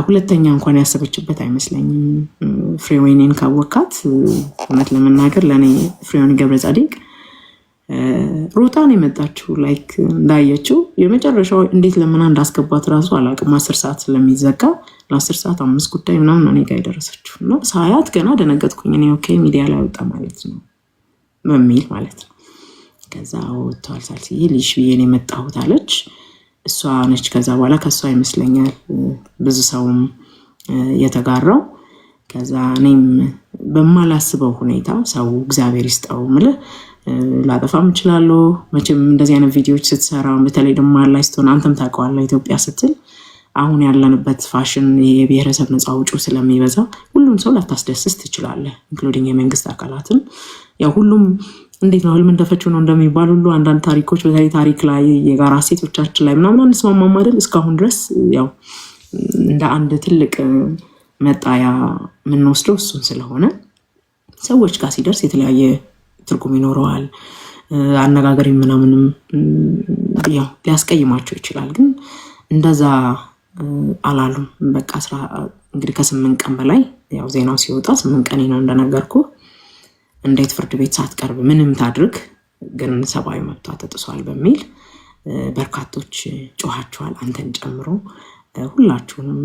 ሁለተኛ እንኳን ያሰበችበት አይመስለኝም። ፍሬወይኔን ካወካት እውነት ለመናገር ለእኔ ፍሬወይኒ ገብረጻዲቅ ሮጣን የመጣችው ላይክ እንዳየችው የመጨረሻው እንዴት ለምና እንዳስገባት ራሱ አላቅም። 10 ሰዓት ስለሚዘጋ ለ10 ሰዓት 5 ጉዳይ ምናምን እኔ ጋር የደረሰችው እና ሳያት ገና ደነገጥኩኝ። እኔ ኦኬ ሚዲያ ላይ ወጣ ማለት ነው በሚል ማለት ነው። ከዛ ወጥቷል ሳልስዬ ልጅ ብዬን የመጣሁት አለች። እሷ ነች። ከዛ በኋላ ከሷ ይመስለኛል ብዙ ሰውም የተጋራው። ከዛ እኔም በማላስበው ሁኔታ ሰው እግዚአብሔር ይስጠው ምልህ ላጠፋም እችላለሁ። መቼም እንደዚህ አይነት ቪዲዮዎች ስትሰራ በተለይ ደግሞ ላይ ስትሆን አንተም ታውቀዋለህ ኢትዮጵያ ስትል አሁን ያለንበት ፋሽን የብሔረሰብ ነፃ አውጪው ስለሚበዛ ሁሉም ሰው ላታስደስት ትችላለህ፣ ኢንክሉዲንግ የመንግስት አካላትን። ያው ሁሉም እንዴት ነው ህልም እንደፈችው ነው እንደሚባል ሁሉ አንዳንድ ታሪኮች በተለይ ታሪክ ላይ የጋራ ሴቶቻችን ላይ ምናምን አንስማማም አይደል? እስካሁን ድረስ ያው እንደ አንድ ትልቅ መጣያ የምንወስደው እሱን ስለሆነ ሰዎች ጋር ሲደርስ የተለያየ ትርጉም ይኖረዋል። አነጋገር ምናምንም ያው ሊያስቀይማቸው ይችላል። ግን እንደዛ አላሉም። በቃ እንግዲህ ከ8 ቀን በላይ ያው ዜናው ሲወጣ 8 ቀን ነው እንደነገርኩ። እንዴት ፍርድ ቤት ሳትቀርብ ምንም ታድርግ ግን ሰብአዊ መብቷ ተጥሷል በሚል በርካቶች ጮሃቸዋል፣ አንተን ጨምሮ ሁላችሁንም።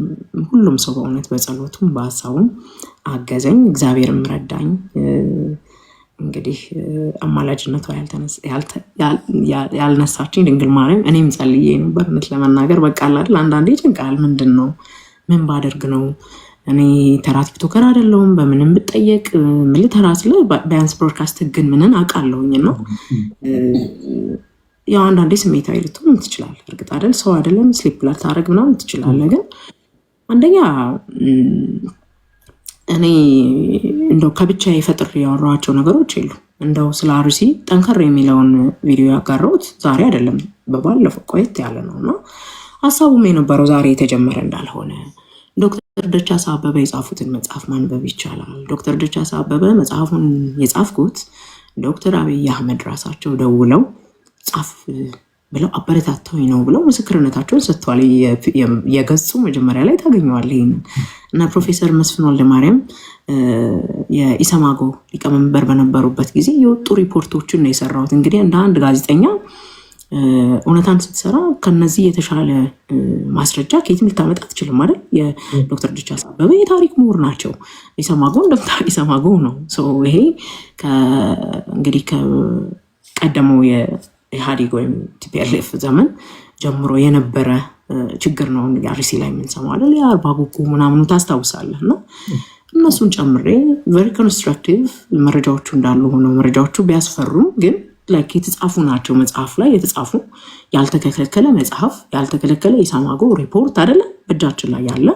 ሁሉም ሰው በእውነት በጸሎቱም በሀሳቡም አገዘኝ፣ እግዚአብሔርም ረዳኝ። እንግዲህ አማላጅነቷ ያልነሳችኝ ድንግል ማርያም እኔም ጸልዬ ነበር እውነት ለመናገር። በቃ አይደል አንዳንዴ ጭንቃል። ምንድን ነው ምን ባደርግ ነው እኔ ተራ ቲክቶከር አይደለሁም። በምንም ብጠየቅ ምል ተራ ስለ ቢያንስ ብሮድካስት ህግን ምንን አውቃለሁኝ ነው። ያው አንዳንዴ ስሜታዊ ልትሆን ትችላለህ። እርግጥ አይደል ሰው አይደለም ስሊፕ ላታረግ ምናምን ትችላለህ። ግን አንደኛ እኔ እንደው ከብቻ የፈጥር ያወራኋቸው ነገሮች የሉ። እንደው ስለ አርሲ ጠንከር የሚለውን ቪዲዮ ያጋራሁት ዛሬ አይደለም በባለፈው ቆየት ያለ ነው እና ሀሳቡም የነበረው ዛሬ የተጀመረ እንዳልሆነ ዶክተር ደቻሳ አበበ የጻፉትን መጽሐፍ ማንበብ ይቻላል። ዶክተር ደቻሳ አበበ መጽሐፉን የጻፍኩት ዶክተር አብይ አህመድ ራሳቸው ደውለው ጻፍ ብለው አበረታተውኝ ነው ብለው ምስክርነታቸውን ሰጥተዋል። የገጹ መጀመሪያ ላይ ታገኘዋለህ ይሄንን እና ፕሮፌሰር መስፍን ወልደማርያም የኢሰማጎ ሊቀመንበር በነበሩበት ጊዜ የወጡ ሪፖርቶችን ነው የሰራሁት። እንግዲህ እንደ አንድ ጋዜጠኛ እውነታን ስትሰራ ከነዚህ የተሻለ ማስረጃ ከየትም ልታመጣ አትችልም አይደል? የዶክተር ደቻሳ አበበ የታሪክ ምሁር ናቸው። ኢሰማጎ ኢሰማጎ ነው። ይሄ እንግዲህ ከቀደመው የኢህአዴግ ወይም ቲፒኤልኤፍ ዘመን ጀምሮ የነበረ ችግር ነው። አርሲ ላይ የምንሰማው አይደል? የአርባ ጉጉ ምናምኑ ታስታውሳለህ? እና እነሱን ጨምሬ ቨሪ ኮንስትራክቲቭ መረጃዎቹ እንዳሉ ሆነው መረጃዎቹ ቢያስፈሩም ግን ላይክ የተጻፉ ናቸው። መጽሐፍ ላይ የተጻፉ ያልተከለከለ መጽሐፍ ያልተከለከለ የኢሰማጎ ሪፖርት አይደለም በእጃችን ላይ ያለ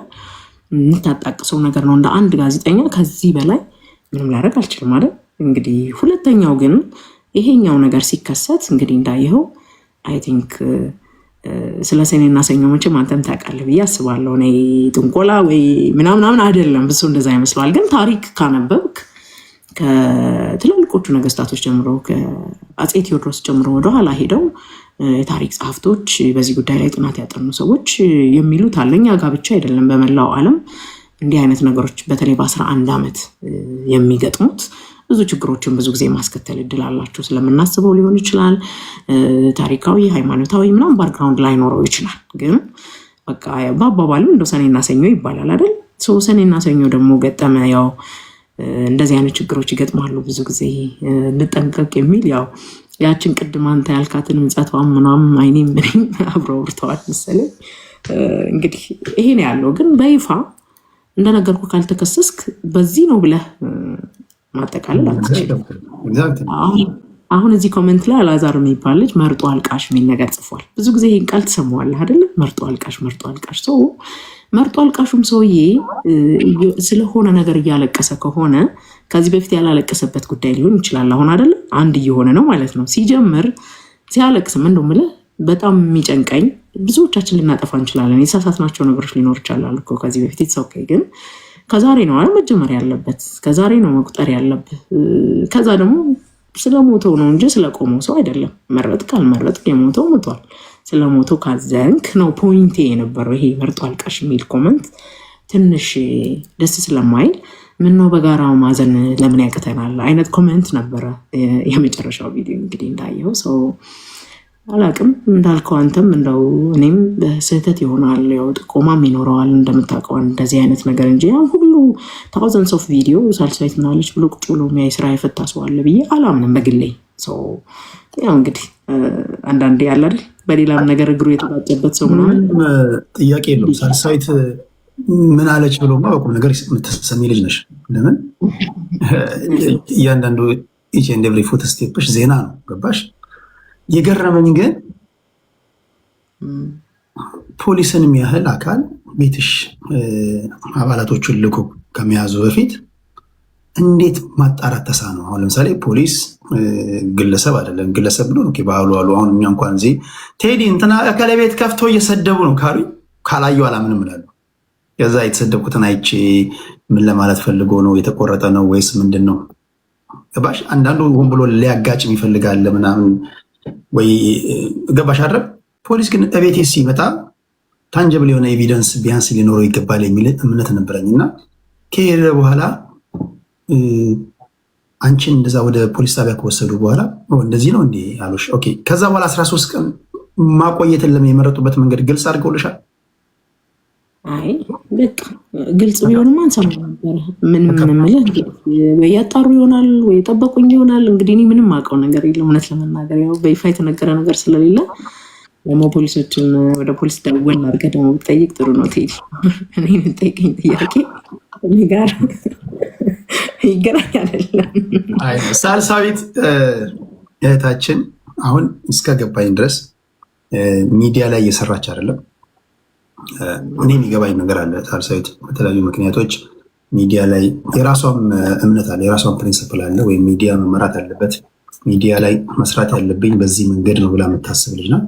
የምታጣቅሰው ነገር ነው። እንደ አንድ ጋዜጠኛ ከዚህ በላይ ምንም ላደርግ አልችልም አይደል? እንግዲህ ሁለተኛው ግን ይሄኛው ነገር ሲከሰት እንግዲህ እንዳየኸው አይ ቲንክ ስለ ሰኔና ሰኞ መቼም አንተም ታውቃለህ ብዬ አስባለሁ። እኔ ጥንቆላ ወይ ምናምን አይደለም ብዙ እንደዛ ይመስለዋል። ግን ታሪክ ካነበብክ ከትላልቆቹ ነገስታቶች ጀምሮ ከአፄ ቴዎድሮስ ጀምሮ ወደኋላ ሄደው የታሪክ ጸሐፍቶች በዚህ ጉዳይ ላይ ጥናት ያጠኑ ሰዎች የሚሉት አለኛ ጋር ብቻ አይደለም በመላው ዓለም እንዲህ አይነት ነገሮች በተለይ በ11 ዓመት የሚገጥሙት ብዙ ችግሮችን ብዙ ጊዜ ማስከተል እድል አላቸው። ስለምናስበው ሊሆን ይችላል። ታሪካዊ፣ ሃይማኖታዊ ምናምን ባክግራውንድ ላይኖረው ይችላል። ግን በቃ በአባባልም እንደው ሰኔና ሰኞ ይባላል አይደል? ሰኔና ሰኞ ደግሞ ገጠመ። ያው እንደዚህ አይነት ችግሮች ይገጥማሉ ብዙ ጊዜ እንጠንቀቅ የሚል ያው ያችን ቅድም አንተ ያልካትን ምጸቷም ምናምን አይኔ ምንም አብረው ወርተዋል መሰለኝ። እንግዲህ ይሄ ነው ያለው። ግን በይፋ እንደነገርኩ ካልተከሰስክ በዚህ ነው ብለህ ማጠቃለል አትችልም። አሁን እዚህ ኮሜንት ላይ አላዛር የሚባል ልጅ መርጦ አልቃሽ የሚል ነገር ጽፏል። ብዙ ጊዜ ይህን ቃል ትሰማዋለህ አይደለ? መርጦ አልቃሽ ሰው መርጦ አልቃሹም ሰውዬ ስለሆነ ነገር እያለቀሰ ከሆነ ከዚህ በፊት ያላለቀሰበት ጉዳይ ሊሆን ይችላል። አሁን አይደለ አንድ እየሆነ ነው ማለት ነው። ሲጀምር ሲያለቅስም እንደው የምልህ በጣም የሚጨንቀኝ ብዙዎቻችን ልናጠፋ እንችላለን። የሳሳትናቸው ነገሮች ሊኖር ይችላል እኮ ከዚህ በፊት ሰው ግን ከዛሬ ነው አይደል መጀመር ያለበት፣ ከዛሬ ነው መቁጠር ያለብህ። ከዛ ደግሞ ስለሞተው ነው እንጂ ስለቆመው ሰው አይደለም። መረጥ ካልመረጥ የሞተው ሞቷል። ስለሞተው ካዘንክ ነው ፖይንቴ የነበረው። ይሄ መርጦ አልቃሽ የሚል ኮመንት ትንሽ ደስ ስለማይል ምን ነው በጋራው ማዘን ለምን ያቅተናል አይነት ኮሜንት ነበረ የመጨረሻው ቪዲዮ እንግዲህ እንዳየው ሰው አላቅም እንዳልከው አንተም እንደው እኔም በስህተት ይሆናል ያው ጥቆማም ይኖረዋል እንደምታውቀው እንደዚህ አይነት ነገር እንጂ ያው ሁሉ thousands of ቪዲዮ ሳልሳይት ምናለች ብሎ ቁጭ ብሎ የሚያይ ስራ የፈታ ሰው አለ ብዬ አላምንም በግሌ ሰው ያው እንግዲህ አንዳንዴ ያለ አይደል በሌላም ነገር እግሩ የተባጨበት ሰው ምናምን ጥያቄ የለውም ሳልሳይት ምን አለች ብሎ በቁም ነገር የምትሰሚ ልጅ ነሽ ለምን እያንዳንዱ ኢች ኤንድ ኤቭሪ ፎቶ ስቴፕሽ ዜና ነው ገባሽ የገረመኝ ግን ፖሊስንም ያህል አካል ቤትሽ አባላቶቹን ልኮ ከመያዙ በፊት እንዴት ማጣራት ተሳነው? አሁን ለምሳሌ ፖሊስ ግለሰብ አይደለም ግለሰብ ብሎ ነው ባህሉ አሉ። አሁን እኛ እንኳን እዚህ ቴዲ እንትና ከለቤት ከፍቶ እየሰደቡ ነው ካሉ ካላየው አላምንም እላለሁ። ከዛ የተሰደብኩትን አይቼ ምን ለማለት ፈልጎ ነው የተቆረጠ ነው ወይስ ምንድን ነው ገባሽ? አንዳንዱ ሆን ብሎ ሊያጋጭ ይፈልጋል ምናምን ወይ ገባሽ አይደል? ፖሊስ ግን እቤቴ ሲመጣ ታንጀብል የሆነ ኤቪደንስ ቢያንስ ሊኖረው ይገባል የሚል እምነት ነበረኝና ከሄደ በኋላ አንቺን እንደዛ ወደ ፖሊስ ጣቢያ ከወሰዱ በኋላ እንደዚህ ነው እንዴ አሉሽ? ኦኬ። ከዛ በኋላ 13 ቀን ማቆየትን ለምን የመረጡበት መንገድ ግልጽ አድርገውልሻል? አይ በቃ ግልጽ ቢሆንም አንሰማ ነበር። ምንም ወይ ያጣሩ ይሆናል ወይ ጠበቁኝ ይሆናል። እንግዲህ እኔ ምንም አውቀው ነገር የለም እውነት ለመናገር ያው በይፋ የተነገረ ነገር ስለሌለ ደግሞ ፖሊሶችን ወደ ፖሊስ ደወል አድርገህ ደግሞ ብትጠይቅ ጥሩ ነው። ቴዲ እኔ የምጠይቀኝ ጥያቄ እኔ ጋር ይገናኝ አይደለም። ሳልሳዊት እህታችን አሁን እስከገባኝ ድረስ ሚዲያ ላይ እየሰራች አይደለም። እኔ የሚገባኝ ነገር አለ። ሳልሳዊት በተለያዩ ምክንያቶች ሚዲያ ላይ የራሷም እምነት አለ፣ የራሷም ፕሪንሲፕል አለ። ወይም ሚዲያ መመራት አለበት፣ ሚዲያ ላይ መስራት ያለብኝ በዚህ መንገድ ነው ብላ የምታስብ ልጅ ናት።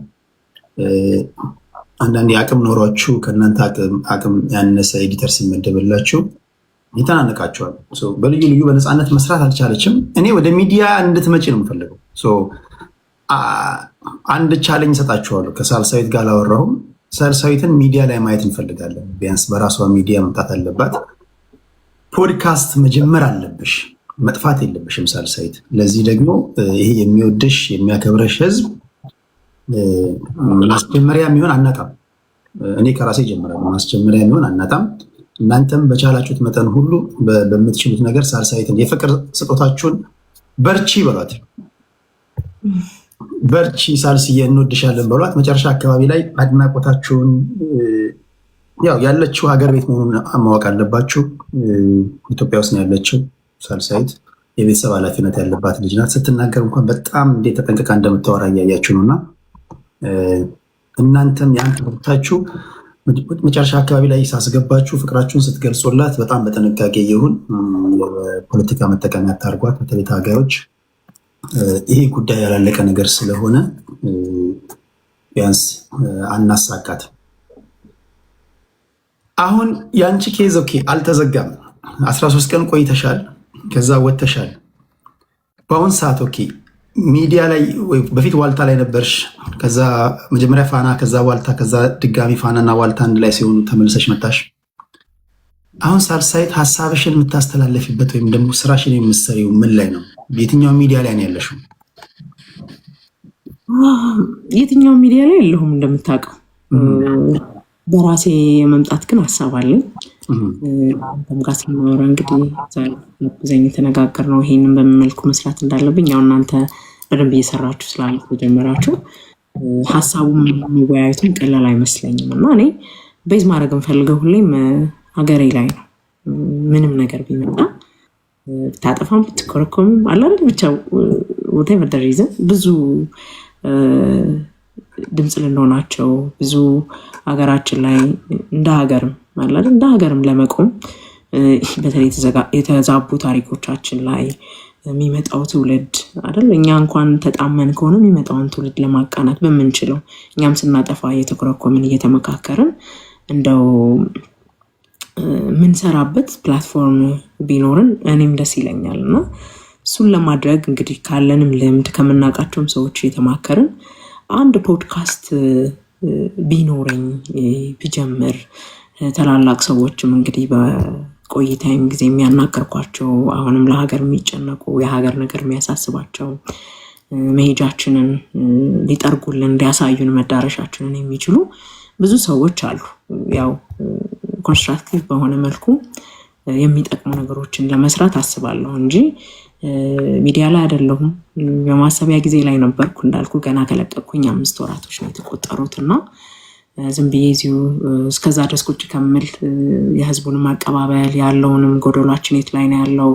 አንዳንዴ አቅም ኖሯችሁ ከእናንተ አቅም ያነሰ ኤዲተር ሲመደብላችሁ ይተናነቃቸዋል። በልዩ ልዩ በነፃነት መስራት አልቻለችም። እኔ ወደ ሚዲያ እንድትመጪ ነው የምፈልገው። አንድ ቻለኝ ሰጣችኋለሁ። ከሳልሳዊት ጋር አላወራሁም። ሳልሳዊትን ሚዲያ ላይ ማየት እንፈልጋለን። ቢያንስ በራሷ ሚዲያ መምጣት አለባት። ፖድካስት መጀመር አለብሽ፣ መጥፋት የለብሽም ሳልሳዊት። ለዚህ ደግሞ ይሄ የሚወድሽ የሚያከብረሽ ህዝብ ማስጀመሪያ የሚሆን አናጣም። እኔ ከራሴ ጀምራለሁ። ማስጀመሪያ የሚሆን አናጣም። እናንተም በቻላችሁት መጠን ሁሉ በምትችሉት ነገር ሳልሳዊትን የፍቅር ስጦታችሁን በርቺ በሏት። በርቺ ሳልስዬ እንወድሻለን በሏት። መጨረሻ አካባቢ ላይ አድናቆታችሁን ያው ያለችው ሀገር ቤት መሆኑን ማወቅ አለባችሁ። ኢትዮጵያ ውስጥ ነው ያለችው ሳልሳዊት። የቤተሰብ ኃላፊነት ያለባት ልጅ ናት። ስትናገር እንኳን በጣም እንዴት ተጠንቅቃ እንደምታወራ እያያችሁ ነው። እና እናንተም ያን ትምህርታችሁ መጨረሻ አካባቢ ላይ ሳስገባችሁ ፍቅራችሁን ስትገልጾላት በጣም በጥንቃቄ ይሁን። የፖለቲካ መጠቀሚያ አታርጓት። በተለይ ታጋዮች ይሄ ጉዳይ ያላለቀ ነገር ስለሆነ ቢያንስ አናሳካት። አሁን የአንቺ ኬዝ ኦኬ አልተዘጋም። 13 ቀን ቆይተሻል፣ ከዛ ወጥተሻል። በአሁን ሰዓት ኦኬ ሚዲያ ላይ በፊት ዋልታ ላይ ነበርሽ። ከዛ መጀመሪያ ፋና፣ ከዛ ዋልታ፣ ከዛ ድጋሚ ፋናና ዋልታ አንድ ላይ ሲሆኑ ተመልሰሽ መጣሽ። አሁን ሳልሳዊት ሀሳብሽን የምታስተላለፊበት ወይም ደግሞ ስራሽን የምትሰሪው ምን ላይ ነው? የትኛው ሚዲያ ላይ ነው ያለሽው? የትኛው ሚዲያ ላይ የለሁም እንደምታውቀው። በራሴ የመምጣት ግን ሀሳብ አለኝ። አንተም ጋር ስናወራ እንግዲህ ዘኝ የተነጋገር ነው ይሄንን በመልኩ መስራት እንዳለብኝ። ያው እናንተ በደንብ እየሰራችሁ ስላልተጀመራችሁ ሀሳቡም መወያየቱም ቀላል አይመስለኝም እና እኔ ቤዝ ማድረግ እንፈልገው ሁሌም ሀገሬ ላይ ነው። ምንም ነገር ቢመጣ ብታጠፋም ብትኮረኮምም አላል ብቻ whatever the reason ብዙ ድምፅ ልንሆናቸው ብዙ ሀገራችን ላይ እንደ ሀገርም ማለት እንደ ሀገርም ለመቆም በተለይ የተዛቡ ታሪኮቻችን ላይ የሚመጣው ትውልድ አይደል እኛ እንኳን ተጣመን ከሆነ የሚመጣውን ትውልድ ለማቃናት በምንችለው እኛም ስናጠፋ እየተኮረኮምን እየተመካከርን እንደው ምንሰራበት ፕላትፎርም ቢኖርን እኔም ደስ ይለኛል እና እሱን ለማድረግ እንግዲህ ካለንም ልምድ ከምናውቃቸውም ሰዎች እየተማከርን አንድ ፖድካስት ቢኖረኝ ቢጀምር ታላላቅ ሰዎችም እንግዲህ በቆይታዬም ጊዜ የሚያናገርኳቸው አሁንም ለሀገር የሚጨነቁ የሀገር ነገር የሚያሳስባቸው መሄጃችንን ሊጠርጉልን ሊያሳዩን መዳረሻችንን የሚችሉ ብዙ ሰዎች አሉ። ያው ኮንስትራክቲቭ በሆነ መልኩ የሚጠቅሙ ነገሮችን ለመስራት አስባለሁ እንጂ ሚዲያ ላይ አይደለሁም። የማሰቢያ ጊዜ ላይ ነበርኩ እንዳልኩ ገና ከለቀቅኩኝ 5 ወራቶች ነው የተቆጠሩት እና ዝም ብዬ እዚሁ እስከዛ ድረስ ቁጭ ከምል የህዝቡንም አቀባበል ያለውንም ጎደሏችን የት ላይ ነው ያለው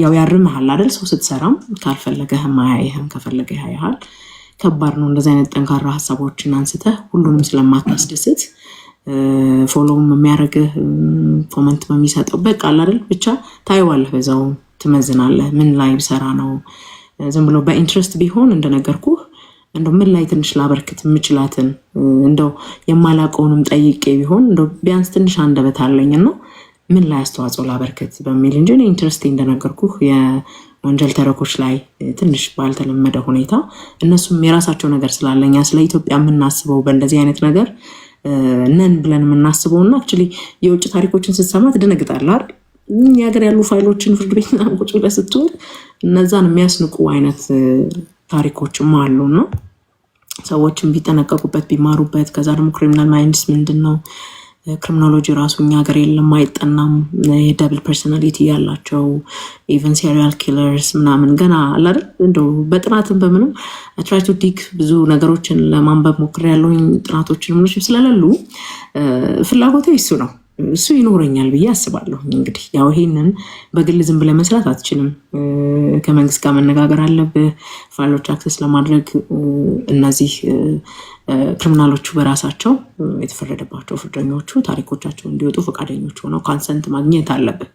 ያው ያርምሃል አይደል? ሰው ስትሰራም ካልፈለገህም አያይህም፣ ከፈለገህ ያይሃል። ከባድ ነው እንደዚህ አይነት ጠንካራ ሀሳቦችን አንስተህ ሁሉንም ስለማታስደስት ፎሎውም የሚያደርግህ ኮመንት በሚሰጠው በቃ አይደል ብቻ ታይዋለህ፣ በዛው ትመዝናለህ። ምን ላይ ብሰራ ነው ዝም ብሎ በኢንትረስት ቢሆን እንደነገርኩህ እንደው ምን ላይ ትንሽ ላበርክት የምችላትን እንደው የማላውቀውንም ጠይቄ ቢሆን እንደው ቢያንስ ትንሽ አንደበት አለኝና ምን ላይ አስተዋጽኦ ላበርክት በሚል እንጂ ኢንትረስት እንደነገርኩህ የወንጀል ተረኮች ላይ ትንሽ ባልተለመደ ሁኔታ እነሱም የራሳቸው ነገር ስላለኛ ስለ ኢትዮጵያ የምናስበው በእንደዚህ አይነት ነገር ነን ብለን የምናስበውና አክቹዋሊ የውጭ ታሪኮችን ስትሰማ ትደነግጣለህ አይደል? የሀገር ያሉ ፋይሎችን ፍርድ ቤት ምናምን ቁጭ ብለህ ስትውል እነዛን የሚያስንቁ አይነት ታሪኮችም አሉና ሰዎችን ቢጠነቀቁበት ቢማሩበት። ከዛ ደግሞ ክሪሚናል ማይንድስ ምንድን ነው? ክሪሚኖሎጂ ራሱ እኛ ሀገር የለም አይጠናም። የደብል ፐርሶናሊቲ ያላቸው ኢቨን ሴሪያል ኪለርስ ምናምን ገና አላደል እንደው በጥናትም በምንም ትራይ ቱ ዲግ ብዙ ነገሮችን ለማንበብ ሞክሬያለሁኝ። ጥናቶችን ምኖች ስለሌሉ ፍላጎቴ እሱ ነው። እሱ ይኖረኛል ብዬ አስባለሁ። እንግዲህ ያው ይሄንን በግል ዝም ብለህ መስራት አትችልም። ከመንግስት ጋር መነጋገር አለብህ ፋይሎች አክሰስ ለማድረግ። እነዚህ ክሪሚናሎቹ በራሳቸው የተፈረደባቸው ፍርደኞቹ ታሪኮቻቸው እንዲወጡ ፈቃደኞች ሆነው ካንሰንት ማግኘት አለብህ።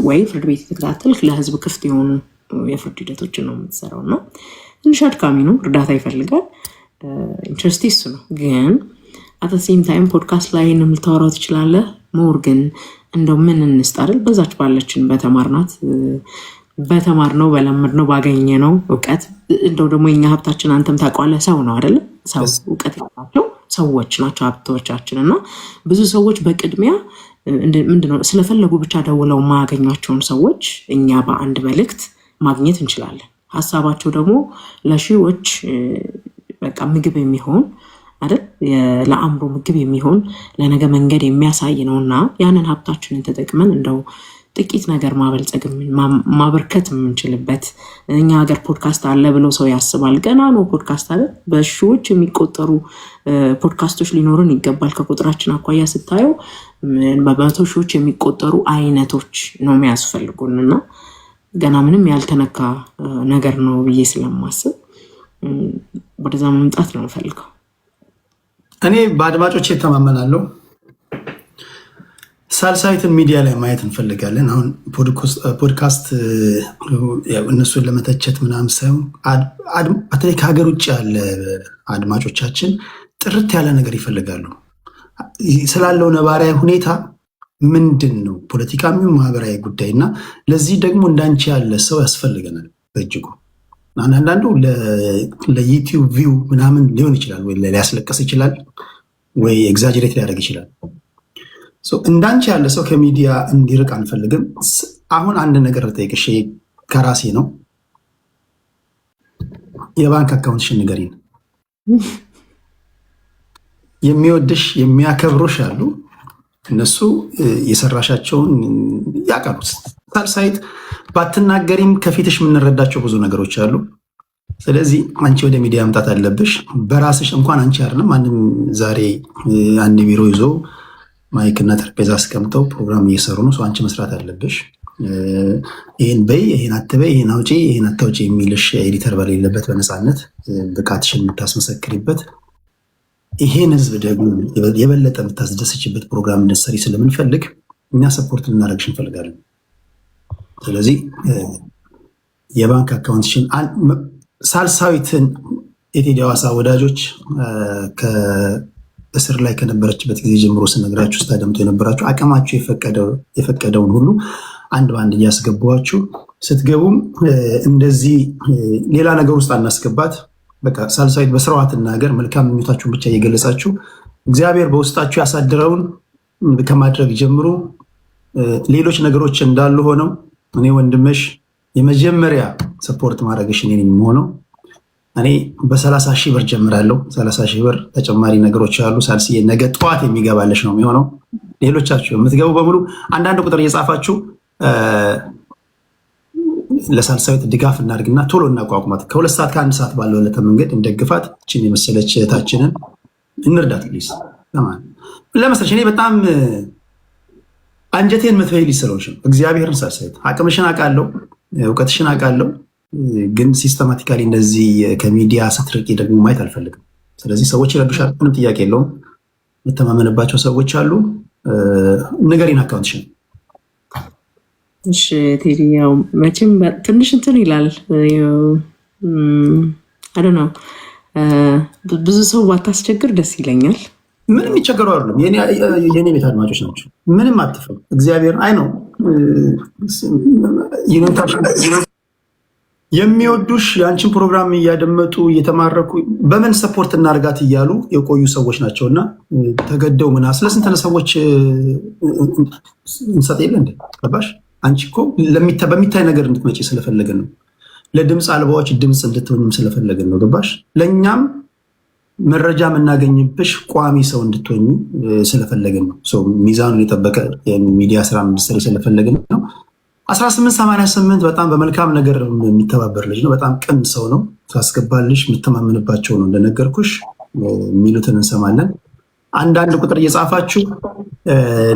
ወይ ፍርድ ቤት የተከታተልክ ለህዝብ ክፍት የሆኑ የፍርድ ሂደቶችን ነው የምትሰራው እና ትንሽ አድካሚ ነው፣ እርዳታ ይፈልጋል። ኢንትረስቲ እሱ ነው ግን አተሴም ታይም ፖድካስት ላይ ልታወራው ትችላለህ። ሞር ግን እንደው ምን እንስጥ አይደል? በዛች ባለችን በተማርነው በለመድነው ባገኘነው እውቀት እንደው ደግሞ የኛ ሀብታችን አንተም ታውቀዋለህ ሰው ነው አይደለም? ሰው እውቀት ያላቸው ሰዎች ናቸው ሀብቶቻችን እና ብዙ ሰዎች በቅድሚያ ምንድነው ስለፈለጉ ብቻ ደውለው ማያገኟቸውን ሰዎች እኛ በአንድ መልእክት ማግኘት እንችላለን። ሀሳባቸው ደግሞ ለሺዎች በቃ ምግብ የሚሆን አይደል ለአእምሮ ምግብ የሚሆን ለነገ መንገድ የሚያሳይ ነውና ያንን ሀብታችንን ተጠቅመን እንደው ጥቂት ነገር ማበልጸግ ማበርከት የምንችልበት። እኛ ሀገር ፖድካስት አለ ብሎ ሰው ያስባል። ገና ነው ፖድካስት አለ። በሺዎች የሚቆጠሩ ፖድካስቶች ሊኖሩን ይገባል። ከቁጥራችን አኳያ ስታየው በመቶ ሺዎች የሚቆጠሩ አይነቶች ነው የሚያስፈልጉንና ገና ምንም ያልተነካ ነገር ነው ብዬ ስለማስብ ወደዛ መምጣት ነው የምፈልገው። እኔ በአድማጮች የተማመናለሁ። ሳልሳዊትን ሚዲያ ላይ ማየት እንፈልጋለን። አሁን ፖድካስት እነሱን ለመተቸት ምናምን ሳይሆን በተለይ ከሀገር ውጭ ያለ አድማጮቻችን ጥርት ያለ ነገር ይፈልጋሉ። ስላለው ነባራዊ ሁኔታ ምንድን ነው ፖለቲካዊ፣ ማህበራዊ ጉዳይ እና ለዚህ ደግሞ እንዳንቺ ያለ ሰው ያስፈልገናል በእጅጉ። አንዳንዱ ለዩቲዩብ ቪው ምናምን ሊሆን ይችላል፣ ወይ ሊያስለቀስ ይችላል፣ ወይ ኤግዛጀሬት ሊያደርግ ይችላል። እንዳንቺ ያለ ሰው ከሚዲያ እንዲርቅ አንፈልግም። አሁን አንድ ነገር ልጠይቅሽ፣ ከራሴ ነው። የባንክ አካውንትሽን ንገሪን። የሚወድሽ የሚያከብሩሽ አሉ። እነሱ የሰራሻቸውን ያውቃሉ። ሳልሳይት ባትናገሪም ከፊትሽ የምንረዳቸው ብዙ ነገሮች አሉ። ስለዚህ አንቺ ወደ ሚዲያ መምጣት አለብሽ። በራስሽ እንኳን አንቺ አይደለም ማንም ዛሬ አንድ ቢሮ ይዞ ማይክና ጠረጴዛ አስቀምጠው ፕሮግራም እየሰሩ ነው። አንቺ መስራት አለብሽ። ይህን በይ፣ ይህን አትበይ፣ ይህን አውጪ፣ ይህን አታውጪ የሚልሽ ኤዲተር በሌለበት በነፃነት ብቃትሽን የምታስመሰክሪበት ይሄን ህዝብ ደግሞ የበለጠ የምታስደስችበት ፕሮግራም እንድትሰሪ ስለምንፈልግ እኛ ሰፖርት ልናደርግሽ እንፈልጋለን። ስለዚህ የባንክ አካውንትሽን ሳልሳዊትን የቴዲ ሐዋሳ ወዳጆች ከእስር ላይ ከነበረችበት ጊዜ ጀምሮ ስነግራችሁ ስታደምጡ የነበራችሁ አቅማችሁ የፈቀደውን ሁሉ አንድ በአንድ እያስገባችሁ ስትገቡም እንደዚህ ሌላ ነገር ውስጥ አናስገባት። በቃ ሳልሳዊት በስራዋ ትናገር። መልካም ምኞታችሁን ብቻ እየገለጻችሁ እግዚአብሔር በውስጣችሁ ያሳድረውን ከማድረግ ጀምሮ ሌሎች ነገሮች እንዳሉ ሆነው እኔ ወንድምሽ የመጀመሪያ ሰፖርት ማድረግሽ እኔ ነኝ የምሆነው። እኔ በ30 ሺህ ብር ጀምራለሁ። 30 ሺህ ብር ተጨማሪ ነገሮች አሉ። ሳልስዬ ነገ ጠዋት የሚገባለሽ ነው የሚሆነው። ሌሎቻችሁ የምትገቡ በሙሉ አንዳንድ ቁጥር እየጻፋችሁ ለሳልሳዊት ድጋፍ እናድርግና ቶሎ እናቋቁማት። ከ2 ሰዓት ከ1 ሰዓት ባለው ዕለተ መንገድ እንደግፋት። እችን የመሰለች እህታችንን እንርዳት። ፕሊዝ ለመሰለሽ እኔ በጣም አንጀቴን የምትበይ ልጅ ስለሆንሽ ነው። እግዚአብሔርን ሳልሳዊት አቅምሽን አውቃለሁ፣ እውቀትሽን አውቃለሁ። ግን ሲስተማቲካሊ እንደዚህ ከሚዲያ ስትርቂ ደግሞ ማየት አልፈልግም። ስለዚህ ሰዎች ይረዱሻል፣ ምንም ጥያቄ የለውም። የምተማመንባቸው ሰዎች አሉ። ንገሪን አካውንትሽን። እሺ ቴዲ፣ ያው መቼም ትንሽ እንትን ይላል። አይ ዶንት ኖ ብዙ ሰው ባታስቸግር ደስ ይለኛል። ምንም ይቸገሩ አይደለም። የኔ ቤት አድማጮች ናቸው። ምንም አትፍም። እግዚአብሔር አይ ነው የሚወዱሽ የአንቺን ፕሮግራም እያደመጡ እየተማረኩ በምን ሰፖርት እናርጋት እያሉ የቆዩ ሰዎች ናቸው። እና ተገደው ምና ስለስንተነ ሰዎች እንሰጥ የለ እንደ ገባሽ? አንቺ እኮ በሚታይ ነገር እንድትመጪ ስለፈለግን ነው። ለድምፅ አልባዎች ድምፅ እንድትሆንም ስለፈለግን ነው። ገባሽ? ለእኛም መረጃ የምናገኝብሽ ቋሚ ሰው እንድትሆኝ ስለፈለግን ነው። ሚዛኑን የጠበቀ የሚዲያ ስራ እንድትሰሪ ስለፈለግን ነው። 1888 በጣም በመልካም ነገር የሚተባበር ልጅ ነው። በጣም ቅን ሰው ነው። ሳስገባልሽ የምተማመንባቸው ነው። እንደነገርኩሽ የሚሉትን እንሰማለን። አንዳንድ ቁጥር እየጻፋችሁ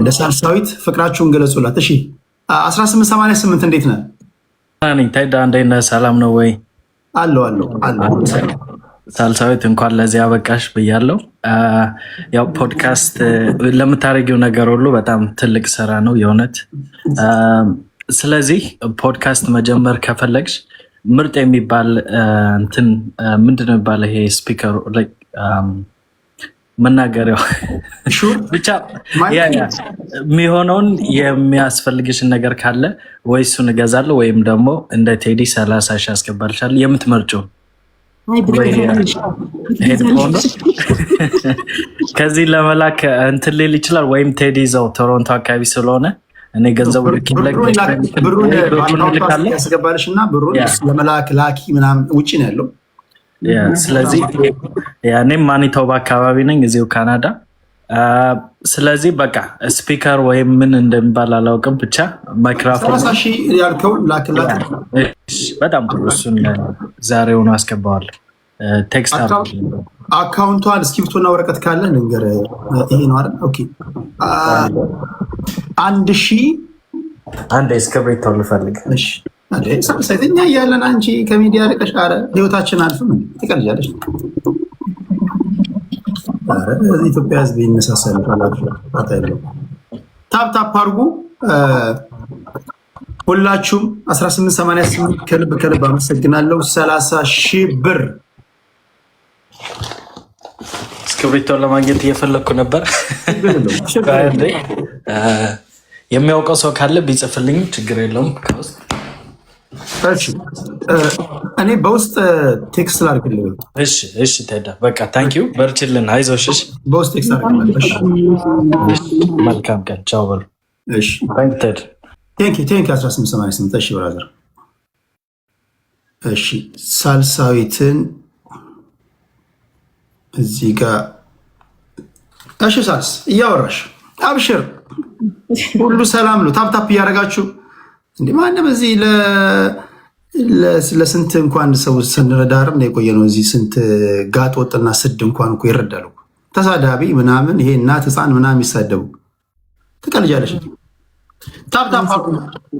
ለሳልሳዊት ፍቅራችሁን ገለጹላት። እሺ 1888 እንዴት ነህ? ታይዳ እንዴት ነህ? ሰላም ነው ወይ? አለው ሳልሳዊት እንኳን ለዚህ አበቃሽ ብያለሁ። ያው ፖድካስት ለምታደርጊው ነገር ሁሉ በጣም ትልቅ ስራ ነው የእውነት። ስለዚህ ፖድካስት መጀመር ከፈለግሽ ምርጥ የሚባል እንትን ምንድነው የሚባለው ይሄ ስፒከሩ መናገሪያው ብቻ የሚሆነውን የሚያስፈልግሽን ነገር ካለ ወይ እሱን እገዛለሁ ወይም ደግሞ እንደ ቴዲ 30 ሺህ አስገባልሻለሁ የምትመርጪው ከዚህ ለመላክ እንትን ሊል ይችላል። ወይም ቴዲ ይዘው ቶሮንቶ አካባቢ ስለሆነ እኔ ገንዘቡ ያስገባልሽ እና ብሩን ለመላክ ላኪ ምናምን ውጭ ነው ያለው። ስለዚህ እኔም ማኒቶባ አካባቢ ነኝ እዚሁ ካናዳ። ስለዚህ በቃ ስፒከር ወይም ምን እንደሚባል አላውቅም፣ ብቻ ማይክሮፎን በጣም ጥሩ። እሱን ዛሬውኑ አስገባዋለሁ። ቴክስት አካውንቷን እስክሪብቶና ወረቀት ካለ ንገር። ይሄ ነው አይደል? ኦኬ 1000 አንድ እስክሪብቶ ልፈልግ። እሺ ሳይተኛ እያለን አንቺ ከሚዲያ ርቀሽ፣ ኧረ ህይወታችን አልፍም ትቀልጃለሽ። ኢትዮጵያ ህዝብ ይነሳሳል። ታፕ አድርጉ ሁላችሁም። 1888 ከልብ አመሰግናለሁ። 30 ሺህ ብር እስክሪብቶ ለማግኘት እየፈለግኩ ነበር። የሚያውቀው ሰው ካለ ቢጽፍልኝ ችግር የለውም። ከውስጥ እኔ በውስጥ ቴክስት ላድርግልህ። እሺ ተዳ በቃ ታንኪዩ፣ በርችልን፣ አይዞሽ። በውስጥ ቴክስት ላድርግልህ። መልካም ቀን፣ ቻው በሉ። ቴንኪ 1888። እሺ ብራዘር። እሺ ሳልሳዊትን እዚህ ጋር እሺ፣ ሳልስ እያወራሽ አብሽር፣ ሁሉ ሰላም ነው። ታፕታፕ እያደረጋችሁ እንዲህ ማንም እዚህ ለስንት እንኳን ሰው ስንረዳርም የቆየ ነው። እዚህ ስንት ጋጥ ወጥና ስድ እንኳን እኮ ይረዳሉ። ተሳዳቢ ምናምን ይሄ እናት ህፃን ምናምን የሚሳደቡ ትቀልጃለሽ።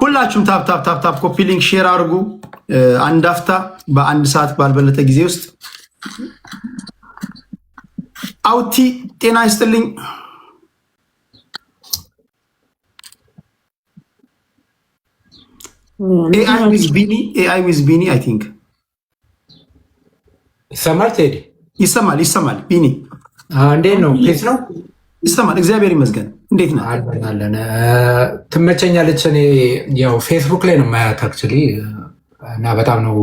ሁላችሁም ታፕታፕ ኮፒ ሊንክ ሼር አድርጉ። አንድ አፍታ በአንድ ሰዓት ባልበለጠ ጊዜ ውስጥ አውቲ ጤና ይስጥልኝ። AI with Bini I think ይሰማል። ቴዲ ይሰማል። ቢኒ እንዴት ነው? ፔስ ነው? ይሰማል። እግዚአብሔር ይመስገን። እንዴት ነው? አለን። ትመቸኛለች። እኔ ያው ፌስቡክ ላይ ነው ማያት አክቹዋሊ እና በጣም ነው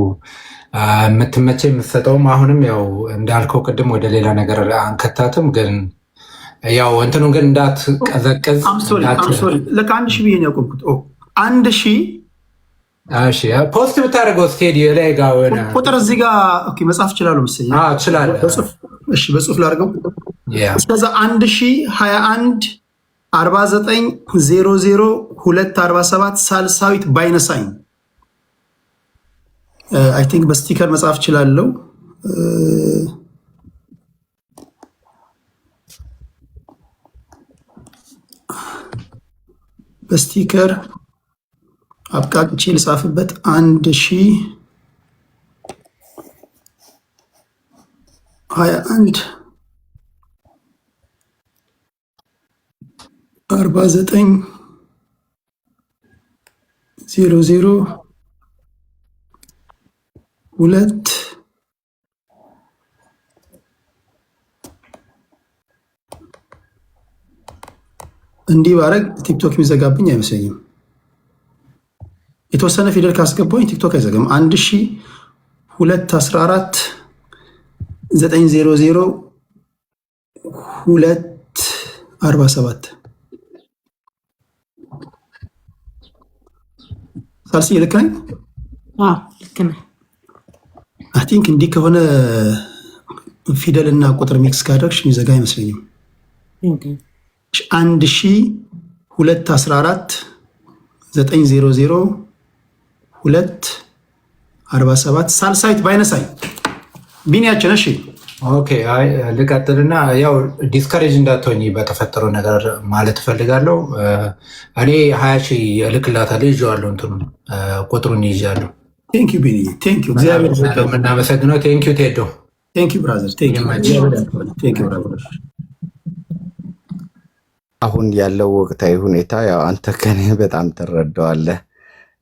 የምትመቸኝ የምትሰጠውም። አሁንም ያው እንዳልከው ቅድም ወደ ሌላ ነገር አንከታትም፣ ግን ያው እንትኑ ግን እንዳትቀዘቅዝ ለካ 1000 ብዬ ነው ያቆምኩት። 1000 እሺ ፖስት ብታደርገው ስቴዲዮ ላይ ጋር ሆነ ቁጥር እዚህ ጋር ኦኬ መጻፍ ይችላሉ መሰለኝ። እችላለሁ። እሺ በጽሁፍ ላድርገው። እስከዛ 1021 49 00 247 ሳልሳዊት ባይነሳኝ አይ ቲንክ በስቲከር መጻፍ ይችላልው። በስቲከር አብቃቅቼ ልጻፍበት 1021 49 00 2 እንዲህ ባረግ ቲክቶክ የሚዘጋብኝ አይመስለኝም። የተወሰነ ፊደል ካስገባኝ ቲክቶክ አይዘጋም። 1214 900 247 ሳልሲ ልክ ነኝ? ልክ ነህ። አይ ቲንክ እንዲህ ከሆነ ፊደል እና ቁጥር ሚክስ ካደረግሽ የሚዘጋ አይመስለኝም። 1214 900 247 ሳልሳዊት ባይነሳኝ ቢኒያችን። እሺ ኦኬ። አይ ልቀጥልና ያው ዲስከሬጅ እንዳትሆኝ በተፈጠረው ነገር ማለት እፈልጋለሁ። እኔ 20,000 እልክላታለሁ። ይዤዋለሁ፣ እንትኑ ቁጥሩን ይዣለሁ። ቴንክ ዩ ቢኒ፣ ቴንክ ዩ። እግዚአብሔር የምናመሰግነው። ቴንክ ዩ ቴዶ፣ ቴንክ ዩ ብራዘር፣ ቴንክ ዩ ብራዘር። አሁን ያለው ወቅታዊ ሁኔታ ያው አንተ ከኔ በጣም ትረዳዋለህ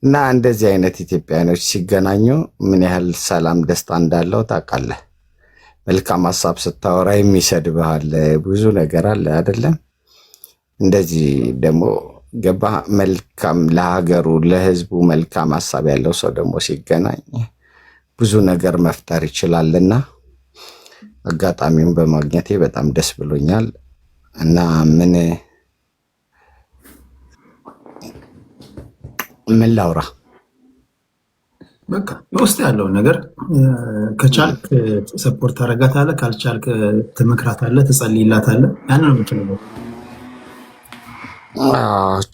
እና እንደዚህ አይነት ኢትዮጵያኖች ሲገናኙ ምን ያህል ሰላም ደስታ እንዳለው ታውቃለህ። መልካም ሀሳብ ስታወራ የሚሰድብህ አለ፣ ብዙ ነገር አለ አይደለም። እንደዚህ ደግሞ ገባ መልካም ለሀገሩ ለህዝቡ መልካም ሀሳብ ያለው ሰው ደግሞ ሲገናኝ ብዙ ነገር መፍጠር ይችላልና አጋጣሚውን በማግኘቴ በጣም ደስ ብሎኛል እና ምን ላውራ በቃ በውስጥ ያለውን ነገር ከቻልክ ሰፖርት ታደርጋታለህ፣ ካልቻልክ ትመክራታለህ፣ ትጸልይላታለህ። ያንን ነው የምትለው።